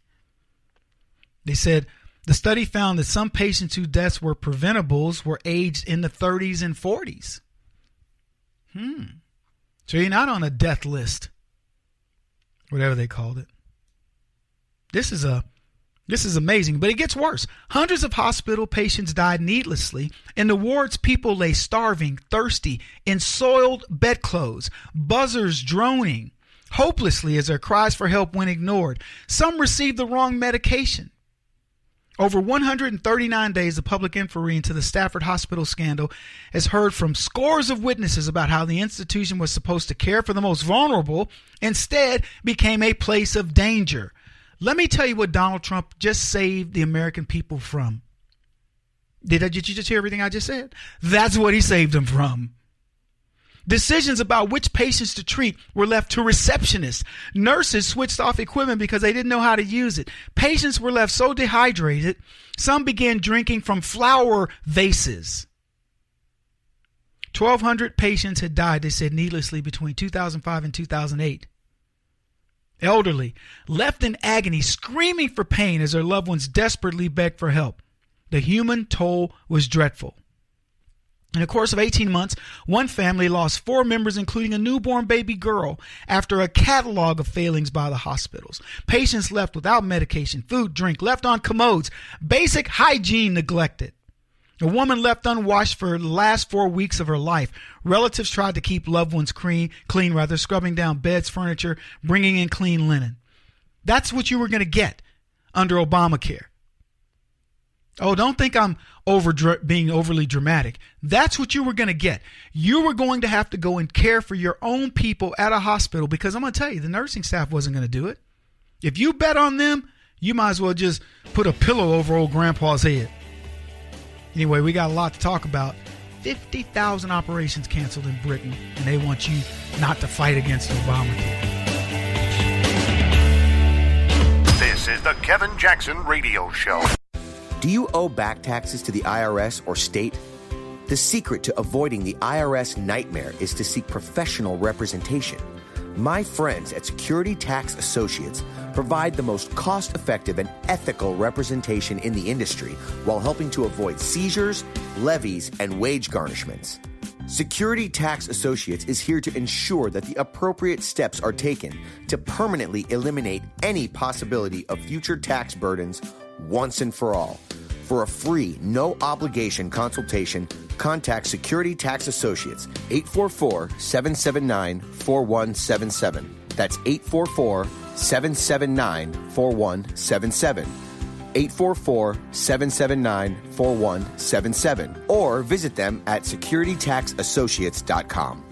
They said the study found that some patients whose deaths were preventables were aged in the 30s and 40s. So you're not on a death list, whatever they called it. This is amazing, but it gets worse. Hundreds of hospital patients died needlessly. In the wards, people lay starving, thirsty, in soiled bedclothes, buzzers droning hopelessly as their cries for help went ignored. Some received the wrong medication. Over 139 days of public inquiry into the Stafford Hospital scandal has heard from scores of witnesses about how the institution was supposed to care for the most vulnerable, instead became a place of danger. Let me tell you what Donald Trump just saved the American people from. Did you just hear everything I just said? That's what he saved them from. Decisions about which patients to treat were left to receptionists. Nurses switched off equipment because they didn't know how to use it. Patients were left so dehydrated, some began drinking from flower vases. 1,200 patients had died, they said, needlessly between 2005 and 2008. Elderly, left in agony, screaming for pain as their loved ones desperately begged for help. The human toll was dreadful. In the course of 18 months, one family lost 4 members, including a newborn baby girl, after a catalog of failings by the hospitals. Patients left without medication, food, drink, left on commodes, basic hygiene neglected. A woman left unwashed for the last 4 weeks of her life. Relatives tried to keep loved ones clean, scrubbing down beds, furniture, bringing in clean linen. That's what you were going to get under Obamacare. Oh, don't think I'm being overly dramatic. That's what you were going to get. You were going to have to go and care for your own people at a hospital, because I'm going to tell you, the nursing staff wasn't going to do it. If you bet on them, you might as well just put a pillow over old grandpa's head. Anyway, we got a lot to talk about. 50,000 operations canceled in Britain, and they want you not to fight against Obamacare. This is the Kevin Jackson Radio Show. Do you owe back taxes to the IRS or state? The secret to avoiding the IRS nightmare is to seek professional representation. My friends at Security Tax Associates provide the most cost-effective and ethical representation in the industry while helping to avoid seizures, levies, and wage garnishments. Security Tax Associates is here to ensure that the appropriate steps are taken to permanently eliminate any possibility of future tax burdens once and for all. For a free, no-obligation consultation, contact Security Tax Associates, 844-779-4177. That's 844-779-4177. 844-779-4177. Or visit them at securitytaxassociates.com.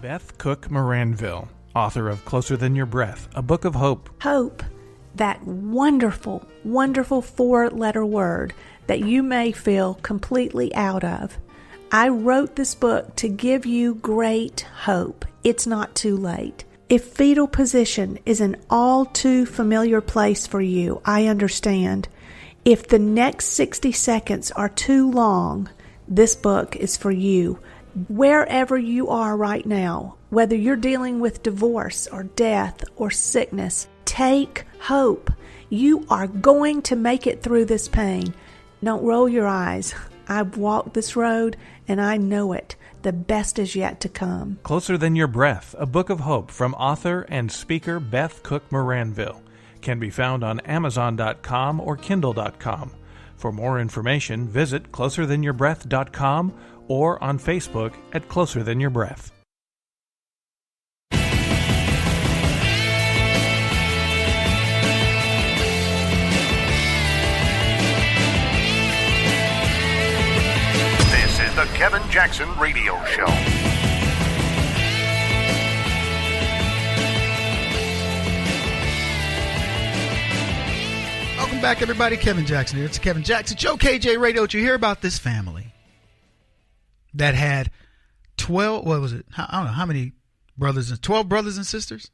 Beth Cook Moranville, author of Closer Than Your Breath, a book of hope. Hope, that wonderful, wonderful 4-letter word that you may feel completely out of. I wrote this book to give you great hope. It's not too late. If fetal position is an all too familiar place for you, I understand. If the next 60 seconds are too long, this book is for you. Wherever you are right now, whether you're dealing with divorce or death or sickness, take hope. You are going to make it through this pain. Don't roll your eyes. I've walked this road and I know it. The best is yet to come. Closer Than Your Breath, a book of hope from author and speaker Beth Cook Moranville, can be found on Amazon.com or Kindle.com. For more information, visit closerthanyourBreath.com or on Facebook at Closer Than Your Breath. This is the Kevin Jackson Radio Show. Welcome back, everybody. Kevin Jackson here. It's Kevin Jackson Show, kjradio. Did you hear about this family that had 12, what was it? I don't know how many brothers, 12 brothers and sisters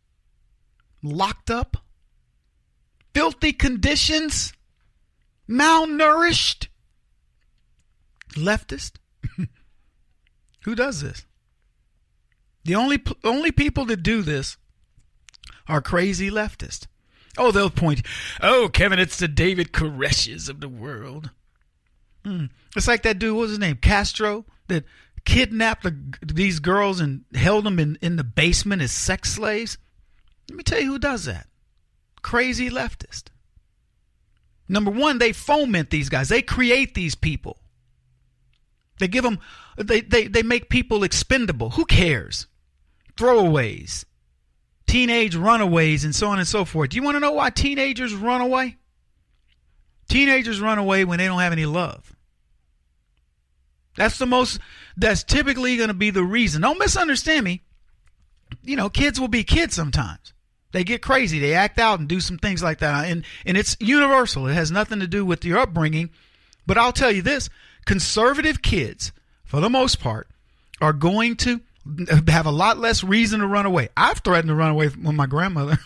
locked up, filthy conditions, malnourished, leftist. Who does this? The only people that do this are crazy leftists. Oh, they'll point, oh, Kevin, it's the David Koreshes of the world. It's like that dude, what was his name? Castro, that kidnapped these girls and held them in the basement as sex slaves. Let me tell you who does that. Crazy leftist. Number one, they foment these guys. They create these people. They give them, they make people expendable. Who cares? throwaways, teenage runaways, and so on and so forth. Do you want to know why teenagers run away? Teenagers run away when they don't have any love. That's typically going to be the reason. Don't misunderstand me. You know, kids will be kids sometimes. They get crazy. They act out and do some things like that. And it's universal. It has nothing to do with your upbringing. But I'll tell you this. Conservative kids, for the most part, are going to have a lot less reason to run away. I've threatened to run away with my grandmother.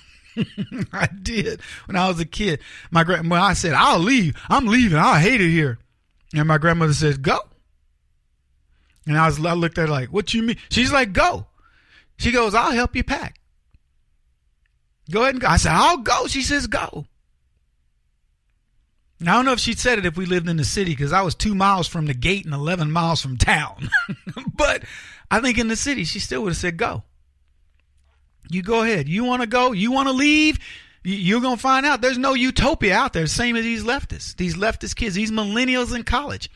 I did when I was a kid. When I said, I'll leave. I'm leaving. I hate it here. And my grandmother says, go. And I looked at her like, what you mean? She's like, go. She goes, I'll help you pack. Go ahead and go. I said, I'll go. She says, go. Now, I don't know if she said it if we lived in the city, because I was 2 miles from the gate and 11 miles from town. But I think in the city, she still would have said, go. You go ahead. You want to go? You want to leave? You're going to find out there's no utopia out there. Same as these leftist kids, these millennials in college.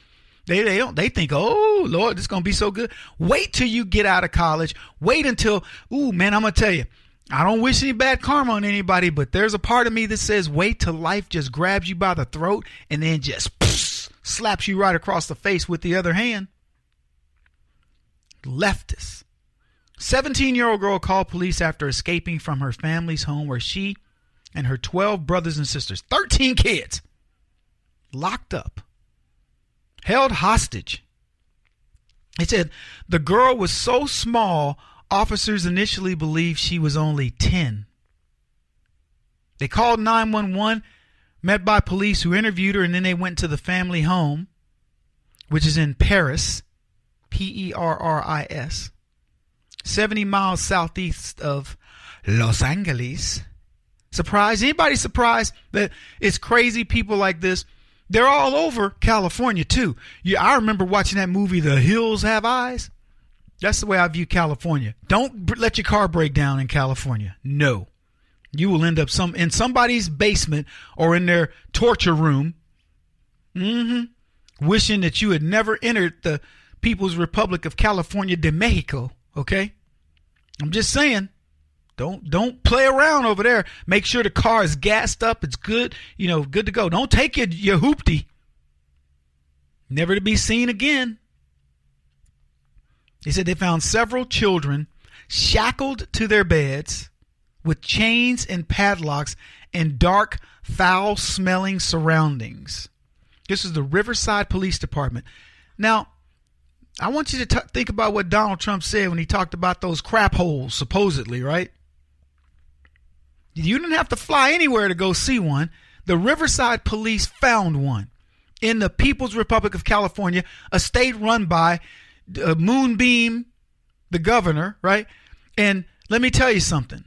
They think, oh, Lord, this is going to be so good. Wait till you get out of college. Wait until, ooh, man, I'm going to tell you, I don't wish any bad karma on anybody, but there's a part of me that says wait till life just grabs you by the throat and then just slaps you right across the face with the other hand. Leftists. 17-year-old girl called police after escaping from her family's home where she and her 12 brothers and sisters, 13 kids, locked up, held hostage. It said the girl was so small, officers initially believed she was only 10. They called 911, met by police who interviewed her, and then they went to the family home, which is in Paris, Perris, 70 miles southeast of Los Angeles. Surprised? Anybody surprised that it's crazy people like this? They're all over California, too. Yeah, I remember watching that movie, The Hills Have Eyes. That's the way I view California. Don't let your car break down in California. No. You will end up in somebody's basement or in their torture room, wishing that you had never entered the People's Republic of California de Mexico, okay? I'm just saying, don't play around over there. Make sure the car is gassed up. It's good, good to go. Don't take your hoopty. Never to be seen again. They said they found several children shackled to their beds with chains and padlocks in dark, foul-smelling surroundings. This is the Riverside Police Department. Now, I want you to think about what Donald Trump said when he talked about those crap holes, supposedly, right? You didn't have to fly anywhere to go see one. The Riverside Police found one in the People's Republic of California, a state run by Moonbeam, the governor, right? And let me tell you something.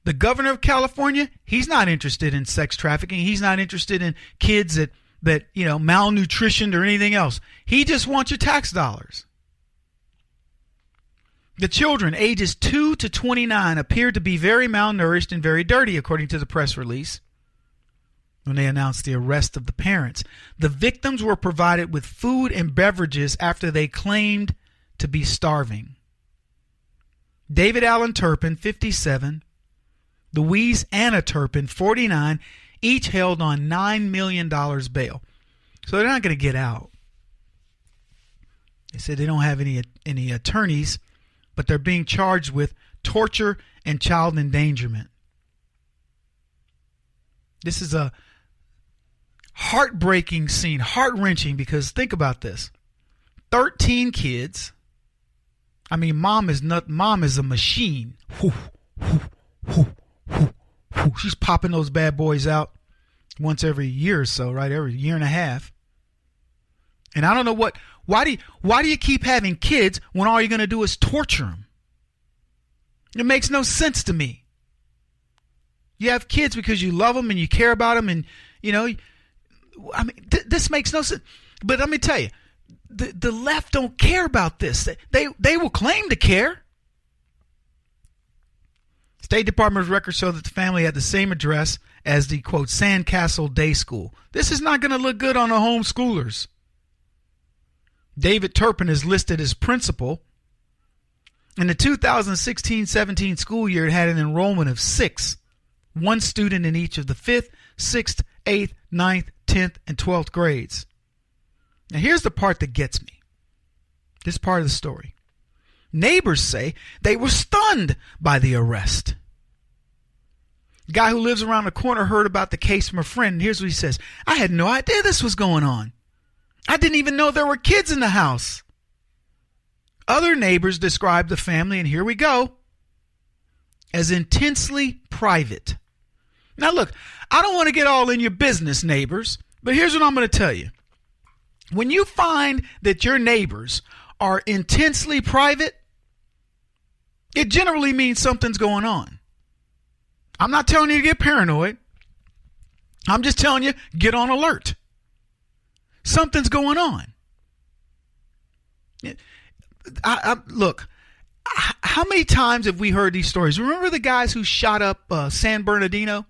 The governor of California, he's not interested in sex trafficking. He's not interested in kids that malnutritioned or anything else. He just wants your tax dollars. The children, ages 2 to 29, appeared to be very malnourished and very dirty, according to the press release, when they announced the arrest of the parents. The victims were provided with food and beverages after they claimed to be starving. David Allen Turpin, 57, Louise Anna Turpin, 49, each held on $9 million bail. So they're not going to get out. They said they don't have any attorneys, but they're being charged with torture and child endangerment. This is a heartbreaking scene, heart-wrenching, because think about this. 13 kids. I mean, mom is a machine. She's popping those bad boys out once every year or so, right? Every year and a half. And I don't know why do you keep having kids when all you're going to do is torture them? It makes no sense to me. You have kids because you love them and you care about them, and this makes no sense. But let me tell you, the left don't care about this. They will claim to care. State Department records show that the family had the same address as the, quote, Sandcastle Day School. This is not going to look good on the homeschoolers. David Turpin is listed as principal. In the 2016-17 school year, it had an enrollment of 6, one student in each of the 5th, 6th, 8th, 9th, 10th, and 12th grades. Now here's the part that gets me. This part of the story. Neighbors say they were stunned by the arrest. The guy who lives around the corner heard about the case from a friend, and here's what he says. I had no idea this was going on. I didn't even know there were kids in the house. Other neighbors described the family, and here we go, as intensely private. Now look, I don't want to get all in your business, neighbors, but here's what I'm going to tell you. When you find that your neighbors are intensely private, it generally means something's going on. I'm not telling you to get paranoid. I'm just telling you, get on alert. Something's going on. Look, how many times have we heard these stories? Remember the guys who shot up San Bernardino?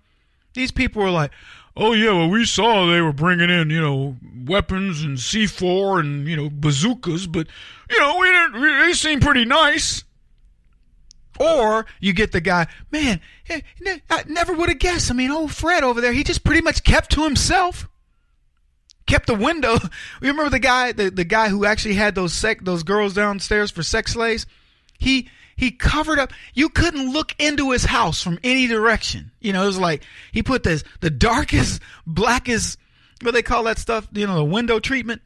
These people were like, oh, yeah, well, we saw they were bringing in, weapons and C4 and, bazookas, but, they seem pretty nice. Or you get the guy, man, I never would have guessed. I mean, old Fred over there, he just pretty much kept to himself. Kept the window. You remember the guy who actually had those girls downstairs for sex slaves? He covered up. You couldn't look into his house from any direction. It was like he put the darkest, blackest, what they call that stuff, the window treatment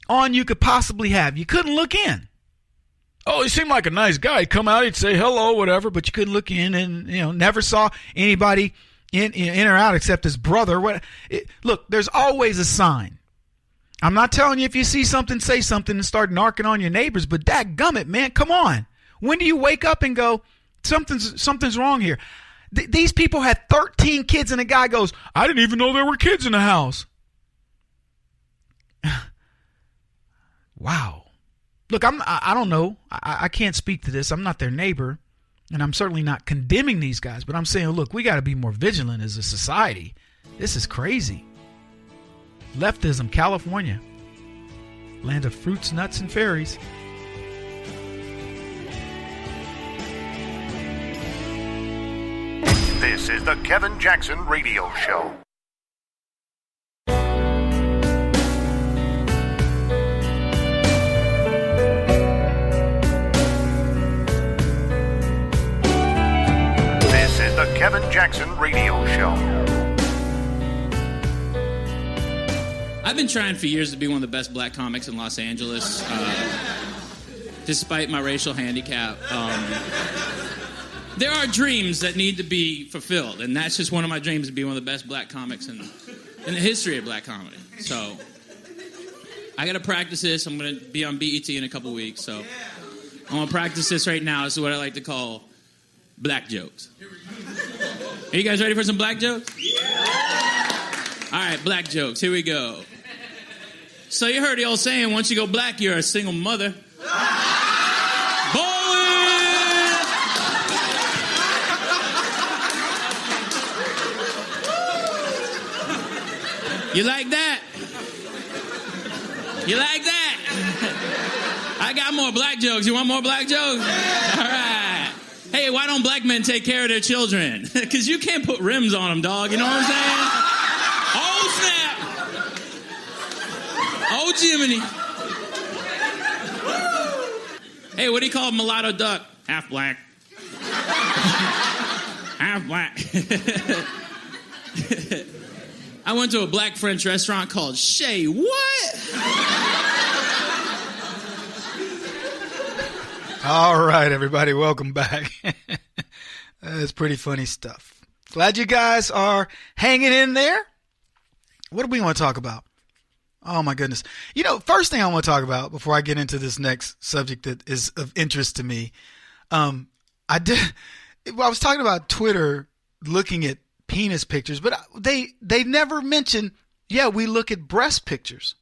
on you could possibly have. You couldn't look in. Oh, he seemed like a nice guy. He'd come out, he'd say hello, whatever, but you couldn't look in, and never saw anybody in or out except his brother. Look, there's always a sign. I'm not telling you if you see something, say something and start narking on your neighbors, but dadgummit, man, come on. When do you wake up and go, something's wrong here? These people had 13 kids, and the guy goes, I didn't even know there were kids in the house. Wow. Look, I don't know. I can't speak to this. I'm not their neighbor, and I'm certainly not condemning these guys, but I'm saying, look, we got to be more vigilant as a society. This is crazy. Leftism, California. Land of fruits, nuts, and fairies. This is the Kevin Jackson Radio Show. This is the Kevin Jackson Radio Show. I've been trying for years to be one of the best black comics in Los Angeles, despite my racial handicap. There are dreams that need to be fulfilled, and that's just one of my dreams, to be one of the best black comics in the history of black comedy. So I got to practice this. I'm going to be on BET in a couple weeks, so I'm going to practice this right now. This is what I like to call black jokes. Are you guys ready for some black jokes? All right, black jokes. Here we go. So you heard the old saying, once you go black, you're a single mother. You like that? You like that? I got more black jokes. You want more black jokes? All right. Hey, why don't black men take care of their children? Because you can't put rims on them, dog. You know what I'm saying? Oh, snap. Oh, Jiminy. Hey, what do you call a mulatto duck? Half black. Half black. I went to a black French restaurant called Chez What? All right, everybody, welcome back. That's pretty funny stuff. Glad you guys are hanging in there. What do we want to talk about? Oh, my goodness. First thing I want to talk about before I get into this next subject that is of interest to me, I was talking about Twitter looking at penis pictures, but they never mention, we look at breast pictures.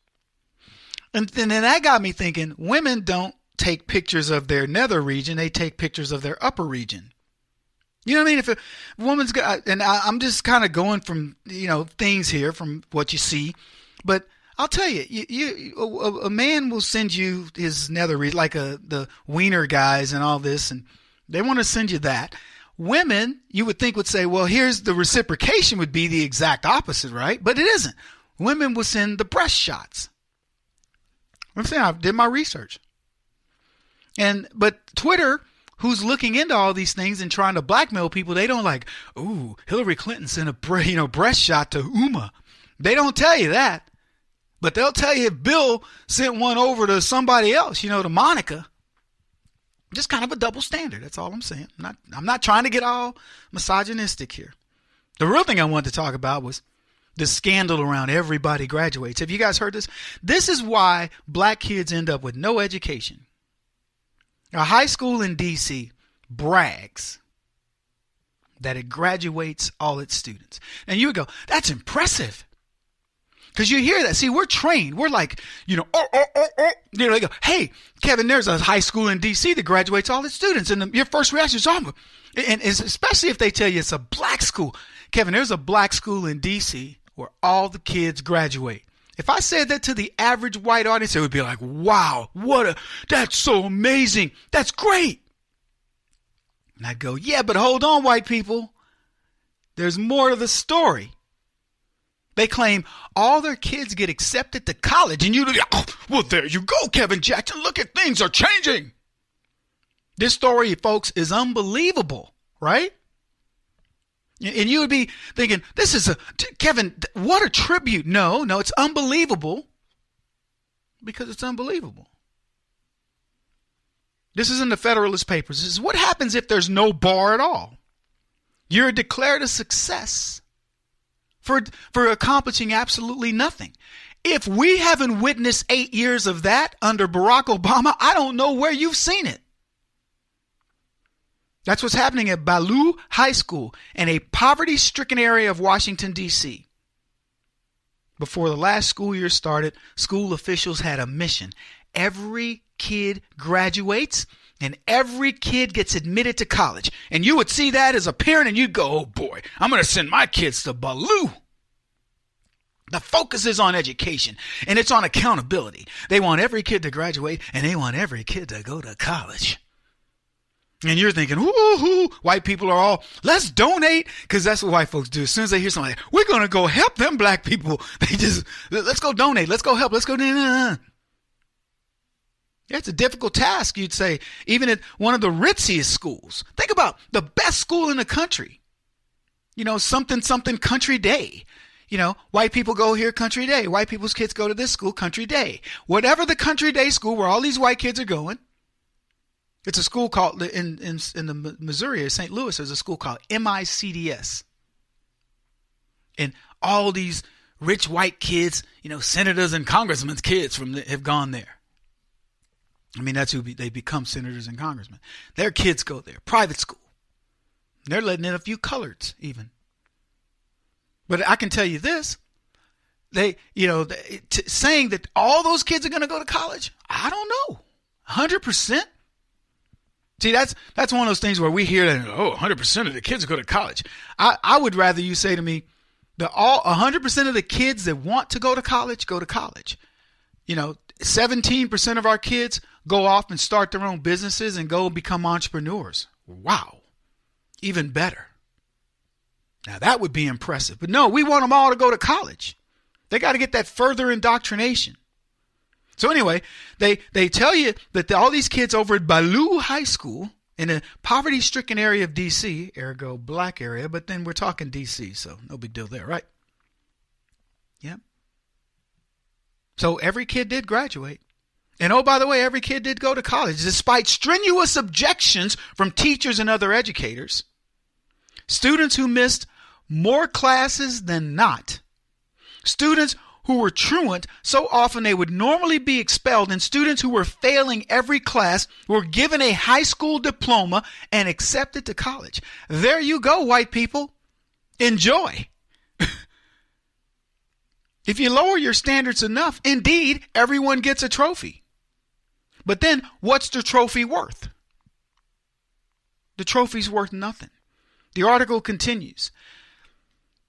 And then that got me thinking, women don't take pictures of their nether region, they take pictures of their upper region. You know what I mean? If a woman's got, and I'm just kind of going from, things here from what you see, but I'll tell you, a man will send you his nether, like the wiener guys and all this, and they want to send you that. Women, you would think, would say, well, here's the reciprocation would be the exact opposite, right? But it isn't. Women will send the breast shots. I'm saying I did my research. But Twitter, who's looking into all these things and trying to blackmail people, they don't like, ooh, Hillary Clinton sent a breast shot to Uma. They don't tell you that. But they'll tell you if Bill sent one over to somebody else, to Monica. Just kind of a double standard. That's all I'm saying. I'm not trying to get all misogynistic here. The real thing I wanted to talk about was the scandal around everybody graduates. Have you guys heard this? This is why black kids end up with no education. A high school in D.C. brags that it graduates all its students. And you would go, that's impressive. Because you hear that. See, we're trained. We're like, they go, hey, Kevin, there's a high school in D.C. that graduates all its students. And your first reaction is, and especially if they tell you it's a black school. Kevin, there's a black school in D.C. where all the kids graduate. If I said that to the average white audience, it would be like, wow, that's so amazing. That's great. And I'd go, yeah, but hold on, white people. There's more to the story. They claim all their kids get accepted to college. And well, there you go, Kevin Jackson. Look at things are changing. This story, folks, is unbelievable, right? And you would be thinking, Kevin, what a tribute. No, it's unbelievable because it's unbelievable. This is in the Federalist Papers. This is what happens if there's no bar at all. You're declared a success for accomplishing absolutely nothing. If we haven't witnessed 8 years of that under Barack Obama, I don't know where you've seen it. That's what's happening at Ballou High School in a poverty-stricken area of Washington, D.C. Before the last school year started, school officials had a mission. Every kid graduates and every kid gets admitted to college. And you would see that as a parent and you'd go, oh boy, I'm going to send my kids to Ballou. The focus is on education and it's on accountability. They want every kid to graduate and they want every kid to go to college. And you're thinking, woo-hoo, white people are all, let's donate, because that's what white folks do. As soon as they hear something like, we're going to go help them black people, they just, let's go donate, let's go help, let's go. It's a difficult task, you'd say, even at one of the ritziest schools. Think about the best school in the country. Something Country Day. White people go here, Country Day. White people's kids go to this school, Country Day. Whatever the Country Day school where all these white kids are going, it's a school called, in the Missouri, St. Louis, there's a school called MICDS. And all these rich white kids, senators and congressmen's kids have gone there. I mean, that's who they become, senators and congressmen. Their kids go there, private school. They're letting in a few coloreds even. But I can tell you this, saying that all those kids are going to go to college, I don't know, 100%. See, that's one of those things where we hear that, 100% of the kids go to college. I would rather you say to me, 100% of the kids that want to go to college, go to college. 17% of our kids go off and start their own businesses and go and become entrepreneurs. Wow. Even better. Now that would be impressive. But no, we want them all to go to college. They got to get that further indoctrination. So anyway, they tell you that all these kids over at Ballou High School in a poverty-stricken area of D.C., ergo black area, but then we're talking D.C., so no big deal there, right? Yep. So every kid did graduate. And oh, by the way, every kid did go to college, despite strenuous objections from teachers and other educators. Students who missed more classes than not. Students who were truant so often they would normally be expelled, and students who were failing every class were given a high school diploma and accepted to college. There you go, white people. Enjoy. If you lower your standards enough, indeed, everyone gets a trophy. But then, what's the trophy worth? The trophy's worth nothing. The article continues.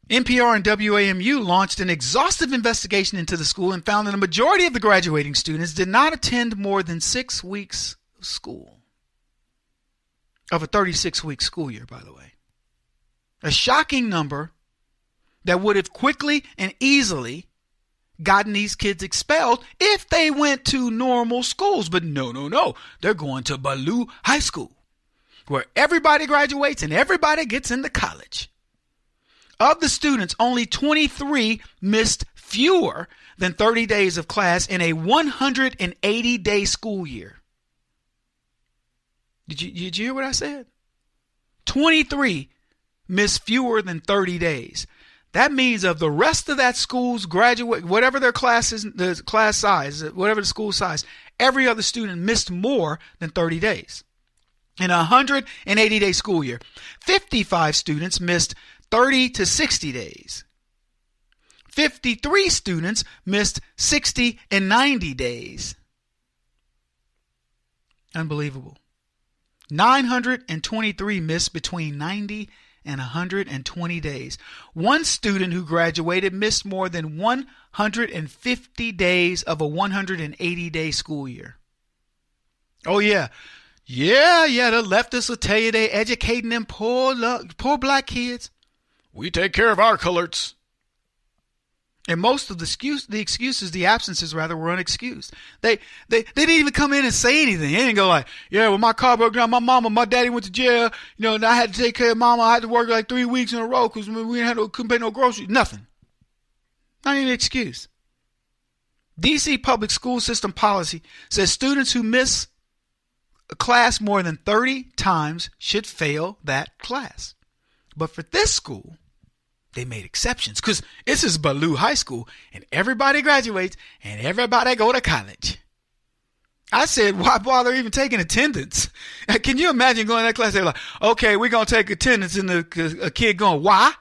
NPR and WAMU launched an exhaustive investigation into the school and found that a majority of the graduating students did not attend more than 6 weeks of school. Of a 36-week school year, by the way. A shocking number that would have quickly and easily gotten these kids expelled if they went to normal schools. But no. They're going to Baloo High School, where everybody graduates and everybody gets into college. Of the students, only 23 missed fewer than 30 days of class in a 180-day school year. Did you hear what I said? 23 missed fewer than 30 days. That means of the rest of that school's graduate, whatever their class is, the class size, whatever the school size, every other student missed more than 30 days. In a 180-day school year, 55 students missed 30 to 60 days. 53 students missed 60 and 90 days. Unbelievable. 923 missed between 90 and 120 days. One student who graduated missed more than 150 days of a 180-day school year. Oh, yeah. The leftists will tell you they're educating them poor black kids. We take care of our coloreds. And most of the absences were unexcused. They didn't even come in and say anything. They didn't go like, yeah, well, my car broke down. My daddy went to jail. And I had to take care of mama. I had to work like 3 weeks in a row because we couldn't pay no groceries. Nothing. Not even an excuse. D.C. public school system policy says students who miss a class more than 30 times should fail that class. But for this school, they made exceptions because this is Baloo High School and everybody graduates and everybody go to college. I said, why bother even taking attendance? Can you imagine going to that class? They're like, okay, we're going to take attendance, and a kid going, why?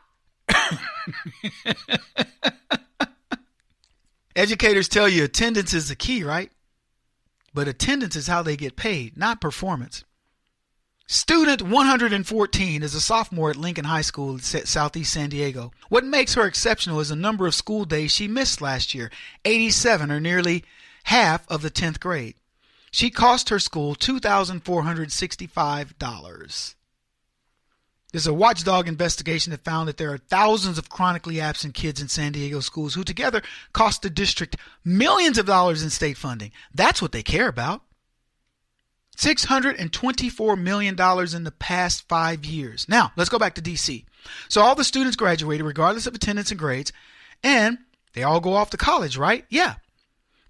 Educators tell you attendance is the key, right? But attendance is how they get paid, not performance. Student 114 is a sophomore at Lincoln High School in Southeast San Diego. What makes her exceptional is the number of school days she missed last year, 87, or nearly half of the 10th grade. She cost her school $2,465. There's a watchdog investigation that found that there are thousands of chronically absent kids in San Diego schools who together cost the district millions of dollars in state funding. That's what they care about. $624 million in the past 5 years. Now, let's go back to D.C. So all the students graduated regardless of attendance and grades, and they all go off to college, right? Yeah.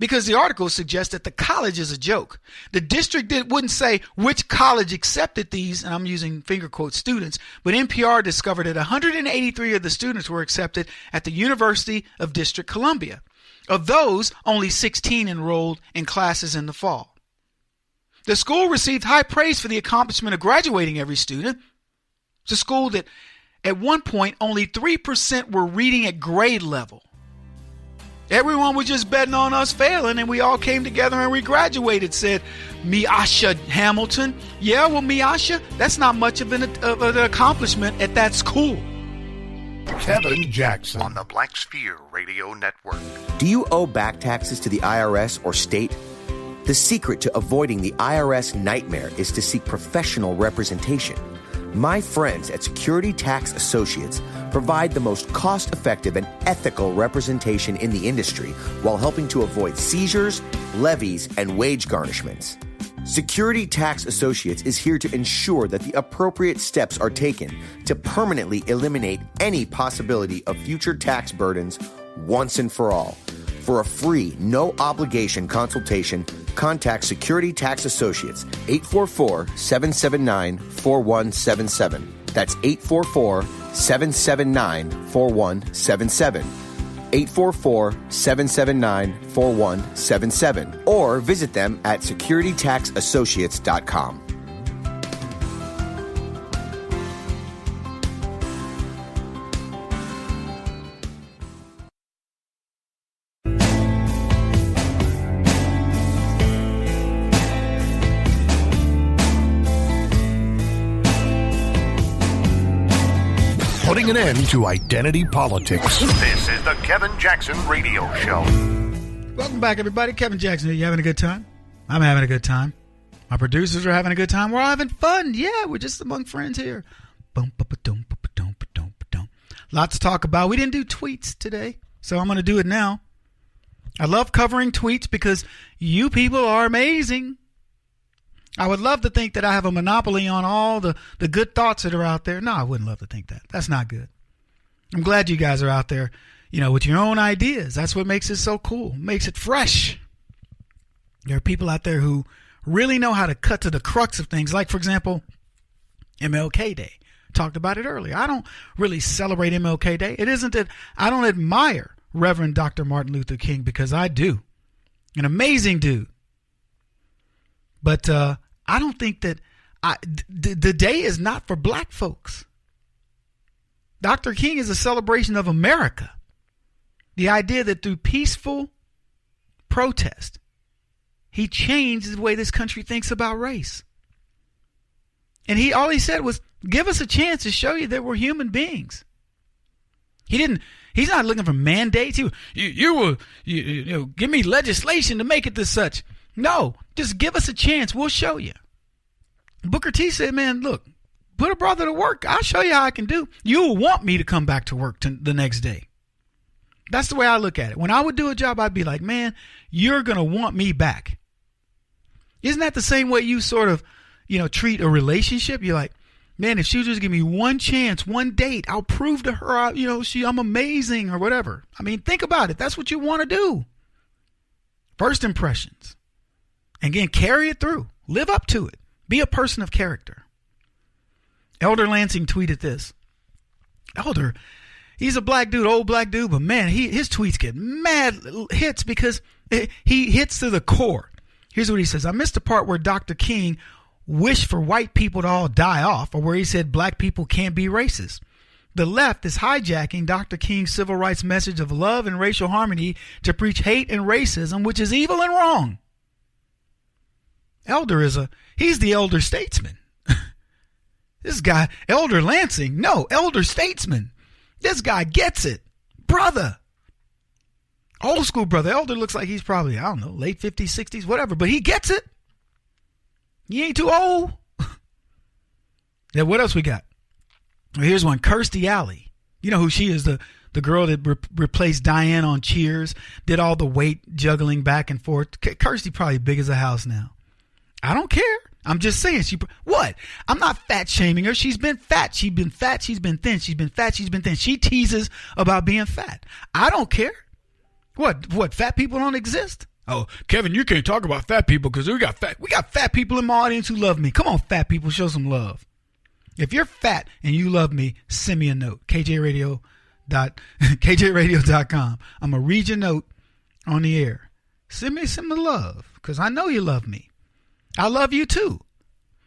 Because the article suggests that the college is a joke. The district wouldn't say which college accepted these, and I'm using finger quote students, but NPR discovered that 183 of the students were accepted at the University of District Columbia. Of those, only 16 enrolled in classes in the fall. The school received high praise for the accomplishment of graduating every student. It's a school that at one point only 3% were reading at grade level. Everyone was just betting on us failing, and we all came together and we graduated, said Miasha Hamilton. Yeah, well, Miasha, that's not much of an accomplishment at that school. Kevin Jackson on the Black Sphere Radio Network. Do you owe back taxes to the IRS or state? The secret to avoiding the IRS nightmare is to seek professional representation. My friends at Security Tax Associates provide the most cost-effective and ethical representation in the industry while helping to avoid seizures, levies, and wage garnishments. Security Tax Associates is here to ensure that the appropriate steps are taken to permanently eliminate any possibility of future tax burdens once and for all. For a free, no-obligation consultation, contact Security Tax Associates, 844-779-4177. That's 844-779-4177. 844-779-4177. Or visit them at securitytaxassociates.com. putting an end to identity politics. This is the Kevin Jackson Radio Show. Welcome back, everybody. Kevin Jackson here. You having a good time? I'm having a good time. My producers are having a good time. We're all having fun. Yeah, we're just among friends here. Lots to talk about. We didn't do tweets today, so I'm going to do it now. I love covering tweets because you people are amazing. I would love to think that I have a monopoly on all the good thoughts that are out there. No, I wouldn't love to think that. That's not good. I'm glad you guys are out there, with your own ideas. That's what makes it so cool. Makes it fresh. There are people out there who really know how to cut to the crux of things. Like, for example, MLK Day. Talked about it earlier. I don't really celebrate MLK Day. It isn't that I don't admire Reverend Dr. Martin Luther King, because I do. An amazing dude. But I don't think that the day is not for black folks. Dr. King is a celebration of America. The idea that through peaceful protest, he changed the way this country thinks about race. And all he said was, give us a chance to show you that we're human beings. He's not looking for mandates. You will give me legislation to make it this such. No, just give us a chance. We'll show you. Booker T said, man, look, put a brother to work. I'll show you how I can do. You'll want me to come back to work the next day. That's the way I look at it. When I would do a job, I'd be like, man, you're going to want me back. Isn't that the same way you sort of, treat a relationship? You're like, man, if she would just give me one chance, one date, I'll prove to her, I'm amazing or whatever. I mean, think about it. That's what you want to do. First impressions. And again, carry it through. Live up to it. Be a person of character. Elder Lansing tweeted this. Elder, he's a black dude, old black dude, but man, his tweets get mad hits because he hits to the core. Here's what he says. I missed the part where Dr. King wished for white people to all die off, or where he said black people can't be racist. The left is hijacking Dr. King's civil rights message of love and racial harmony to preach hate and racism, which is evil and wrong. Elder he's the elder statesman. This guy, Elder Lansing, no, elder statesman. This guy gets it. Brother. Old school brother. Elder looks like he's probably, I don't know, late 50s, 60s, whatever, but he gets it. He ain't too old. Now, what else we got? Well, here's one. Kirstie Alley. You know who she is, the girl that replaced Diane on Cheers, did all the weight juggling back and forth. Kirstie probably big as a house now. I don't care. I'm just saying. What? I'm not fat shaming her. She's been fat. She's been fat. She's been thin. She's been fat. She's been thin. She teases about being fat. I don't care. What? Fat people don't exist? Oh, Kevin, you can't talk about fat people because we got fat people in my audience who love me. Come on, fat people, show some love. If you're fat and you love me, send me a note. kjradio.com. I'm going to read your note on the air. Send me some love because I know you love me. I love you too.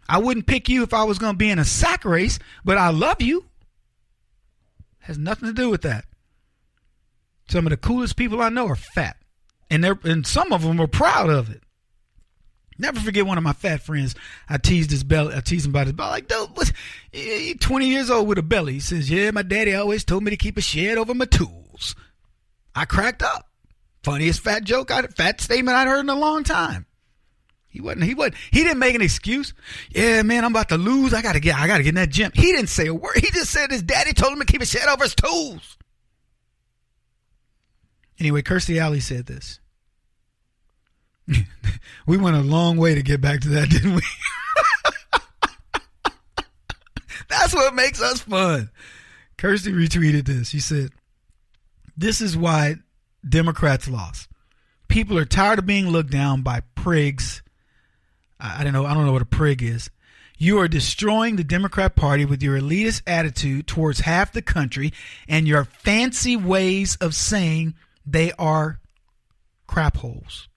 I wouldn't pick you if I was going to be in a sack race, but I love you. Has nothing to do with that. Some of the coolest people I know are fat. And some of them are proud of it. Never forget one of my fat friends. I teased his belly. I teased him about his belly. Like, dude, you're 20 years old with a belly. He says, yeah, my daddy always told me to keep a shed over my tools. I cracked up. Funniest fat statement I'd heard in a long time. He didn't make an excuse. Yeah, man, I'm about to lose. I gotta get in that gym. He didn't say a word. He just said his daddy told him to keep a shed over his tools. Anyway, Kirstie Alley said this. We went a long way to get back to that, didn't we? That's what makes us fun. Kirstie retweeted this. She said, this is why Democrats lost. People are tired of being looked down by prigs. I don't know what a prig is. You are destroying the Democrat Party with your elitist attitude towards half the country and your fancy ways of saying they are crap holes.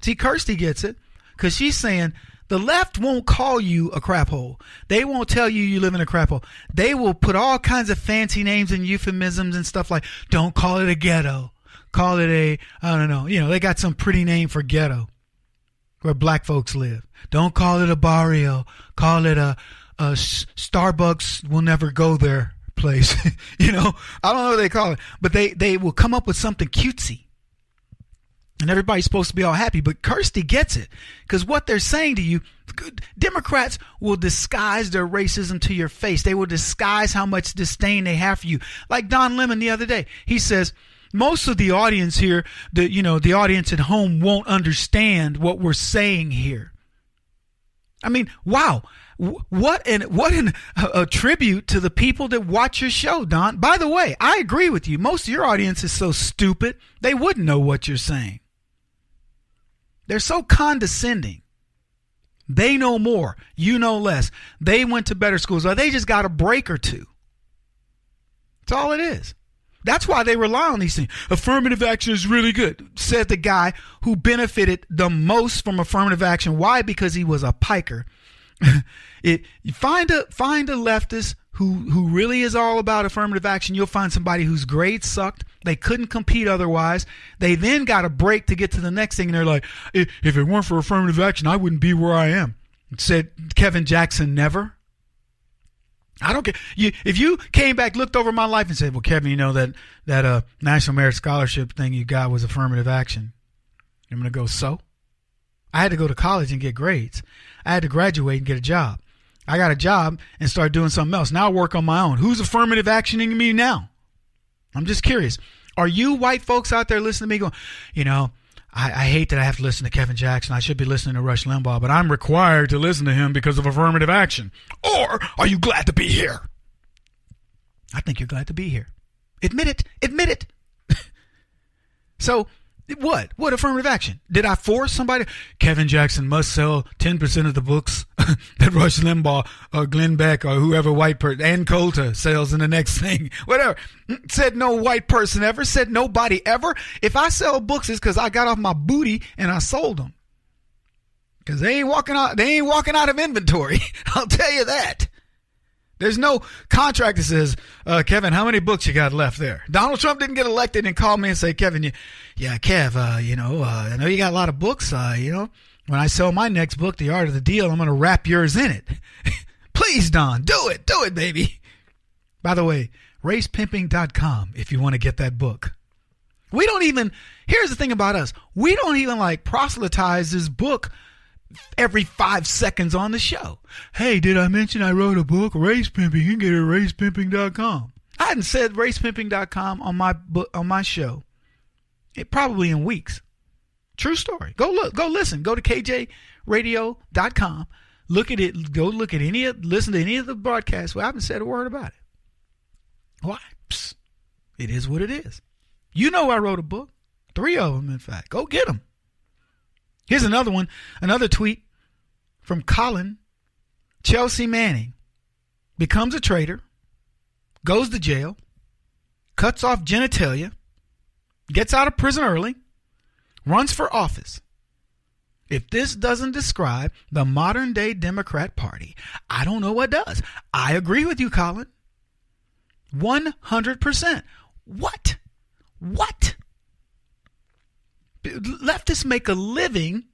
See, Kirstie gets it because she's saying the left won't call you a crap hole. They won't tell you live in a crap hole. They will put all kinds of fancy names and euphemisms and stuff like, don't call it a ghetto. Call it I don't know. They got some pretty name for ghetto where black folks live. Don't call it a barrio. Call it a Starbucks will never go there place. I don't know what they call it, but they will come up with something cutesy. And everybody's supposed to be all happy, but Kirsty gets it. Because what they're saying to you, Democrats will disguise their racism to your face. They will disguise how much disdain they have for you. Like Don Lemon the other day. He says, most of the audience here, the audience at home won't understand what we're saying here. I mean, wow. What a tribute to the people that watch your show, Don. By the way, I agree with you. Most of your audience is so stupid, they wouldn't know what you're saying. They're so condescending. They know more. You know less. They went to better schools, or they just got a break or two. That's all it is. That's why they rely on these things. Affirmative action is really good, said the guy who benefited the most from affirmative action. Why? Because he was a piker. You find a leftist who really is all about affirmative action. You'll find somebody whose grades sucked. They couldn't compete otherwise. They then got a break to get to the next thing, and they're like, if it weren't for affirmative action, I wouldn't be where I am. Said Kevin Jackson never. I don't care. If you came back, looked over my life and said, well, Kevin, that National Merit Scholarship thing you got was affirmative action. I'm going to go, so? I had to go to college and get grades. I had to graduate and get a job. I got a job and started doing something else. Now I work on my own. Who's affirmative actioning me now? I'm just curious. Are you white folks out there listening to me going, I hate that I have to listen to Kevin Jackson. I should be listening to Rush Limbaugh, but I'm required to listen to him because of affirmative action. Or are you glad to be here? I think you're glad to be here. Admit it. Admit it. So what? What affirmative action? Did I force somebody? Kevin Jackson must sell 10% of the books that Rush Limbaugh or Glenn Beck or whoever white person, Ann Coulter sells in the next thing. Whatever. Said no white person ever. Said nobody ever. If I sell books, it's because I got off my booty and I sold them. Because they ain't walking out of inventory. I'll tell you that. There's no contract that says, Kevin, how many books you got left there? Donald Trump didn't get elected and call me and say, Kevin, Kev, I know you got a lot of books. When I sell my next book, The Art of the Deal, I'm going to wrap yours in it. Please, Don, do it, baby. By the way, racepimping.com if you want to get that book. Here's the thing about us. We don't even proselytize this book every 5 seconds on the show. Hey, did I mention I wrote a book, Race Pimping? You can get it at racepimping.com. I hadn't said racepimping.com on my show. Probably in weeks. True story. Go listen. Go to kjradio.com. Look at it. Listen to any of the broadcasts. Well, I haven't said a word about it. Why? Psst. It is what it is. You know I wrote a book. 3 of them, in fact. Go get them. Here's another one, another tweet from Colin. Chelsea Manning becomes a traitor, goes to jail, cuts off genitalia, gets out of prison early, runs for office. If this doesn't describe the modern day Democrat Party, I don't know what does. I agree with you, Colin. 100%. What? Leftists make a living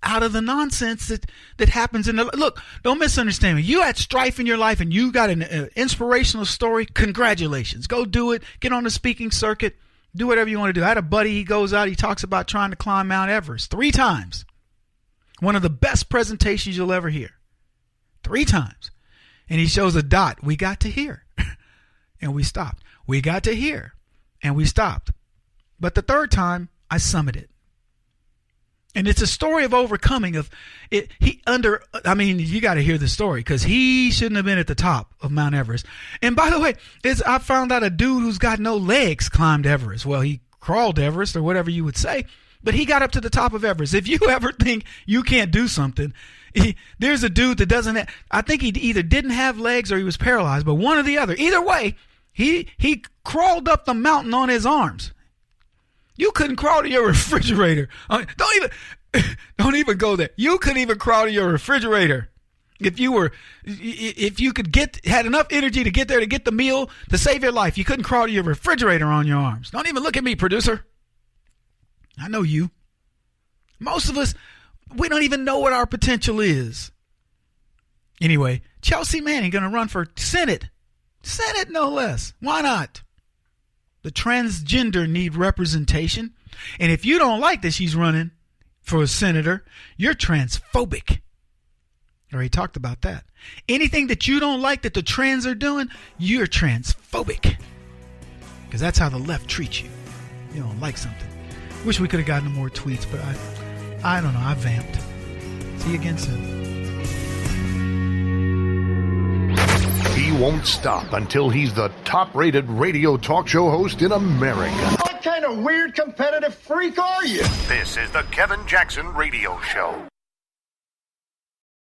out of the nonsense that happens in the... Look, don't misunderstand me. You had strife in your life and you got an inspirational story. Congratulations. Go do it. Get on the speaking circuit. Do whatever you want to do. I had a buddy, he goes out, he talks about trying to climb Mount Everest 3 times. One of the best presentations you'll ever hear. 3 times. And he shows a dot. We got to here. And we stopped. We got to here. And we stopped. But the 3rd time, I summited. And it's a story of overcoming of it. You got to hear the story because he shouldn't have been at the top of Mount Everest. And by the way, I found out a dude who's got no legs climbed Everest. Well, he crawled Everest or whatever you would say, but he got up to the top of Everest. If you ever think you can't do something, there's a dude that doesn't I think he either didn't have legs or he was paralyzed, but one or the other. Either way, he crawled up the mountain on his arms. You couldn't crawl to your refrigerator. Don't even go there. You couldn't even crawl to your refrigerator. If you had enough energy to get there to get the meal to save your life, you couldn't crawl to your refrigerator on your arms. Don't even look at me, producer. I know you. Most of us, we don't even know what our potential is. Anyway, Chelsea Manning going to run for Senate Senate, no less. Why not? The transgender need representation. And if you don't like that she's running for a senator, you're transphobic. I already talked about that. Anything that you don't like that the trans are doing, you're transphobic. Because that's how the left treats you. You don't like something. Wish we could have gotten more tweets, but I don't know. I vamped. See you again soon. He won't stop until he's the top-rated radio talk show host in America. What kind of weird competitive freak are you? This is the Kevin Jackson Radio Show.